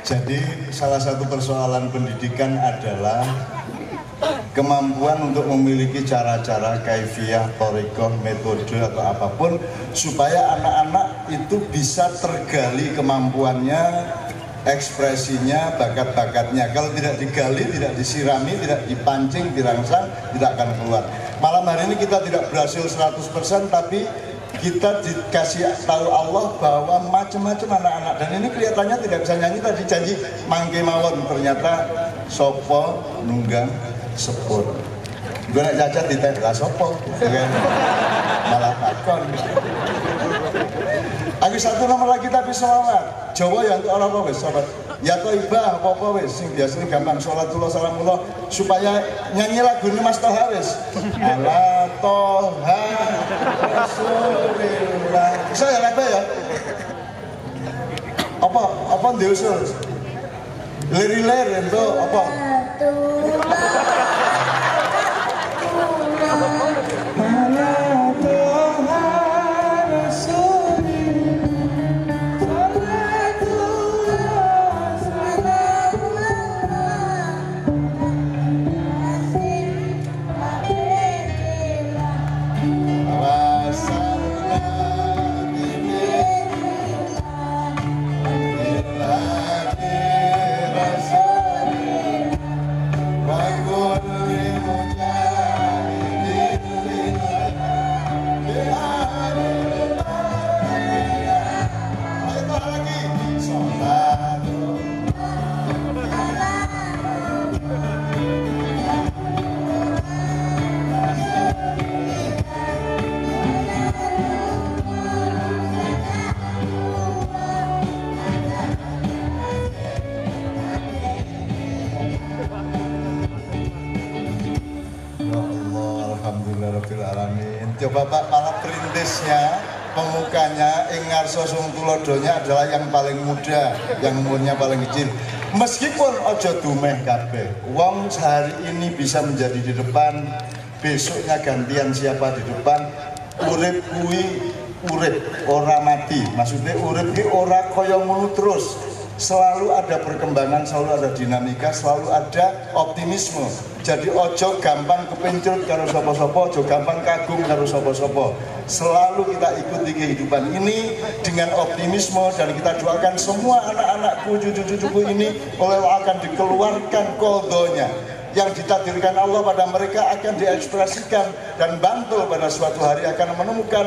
Jadi salah satu persoalan pendidikan adalah kemampuan untuk memiliki cara-cara kaifiyah, thariqah, metode atau apapun supaya anak-anak itu bisa tergali kemampuannya, ekspresinya, bakat-bakatnya. Kalau tidak digali, tidak disirami, tidak dipancing, dirangsang, tidak akan keluar. Malam hari ini kita tidak berhasil 100%, tapi kita dikasih tahu Allah bahwa macam-macam anak-anak, dan ini kelihatannya tidak bisa nyanyi. Tadi janji mangke mawon, ternyata sopo nunggang sepur. Gue nak cacat di tenda sopo, malah takon. Aku satu nomor lagi tapi sholawat. Jawa ya untuk orang apa wis, sobat. Ya Thaibah apa wis sing biasanya gampang sholatullah salamullah supaya nyanyi lagu ini Mas Toha wis. Ala Toha Rasulillah. Bisa ya apa ya? Apa diusul? Lir-lir itu apa? Coba Pak, para perintisnya, pemukanya, Ingar Sosung Tulodonya adalah yang paling muda, yang umurnya paling kecil. Meskipun ojo dumeh kabeh, wong sehari ini bisa menjadi di depan, besoknya gantian siapa di depan. Urip kuwi urip, ora mati. Maksudnya urip kuwi ora kaya ngono terus. Selalu ada perkembangan, selalu ada dinamika, selalu ada optimisme. Jadi ojo gampang kepencut karo sopo-sopo, ojo gampang kagum karo sopo-sopo. Selalu kita ikuti kehidupan ini dengan optimisme, dan kita doakan semua anak-anakku, cucu-cucuku ini oleh akan dikeluarkan qadhonya. Yang ditakdirkan Allah pada mereka akan diekspresikan, dan Bantul pada suatu hari akan menemukan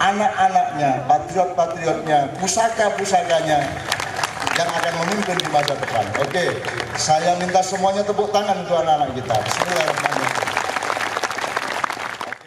anak-anaknya, patriot-patriotnya, pusaka-pusakanya yang akan memimpin di masa depan. Oke, saya minta semuanya tepuk tangan untuk anak-anak kita. Bismillahirrahmanirrahim.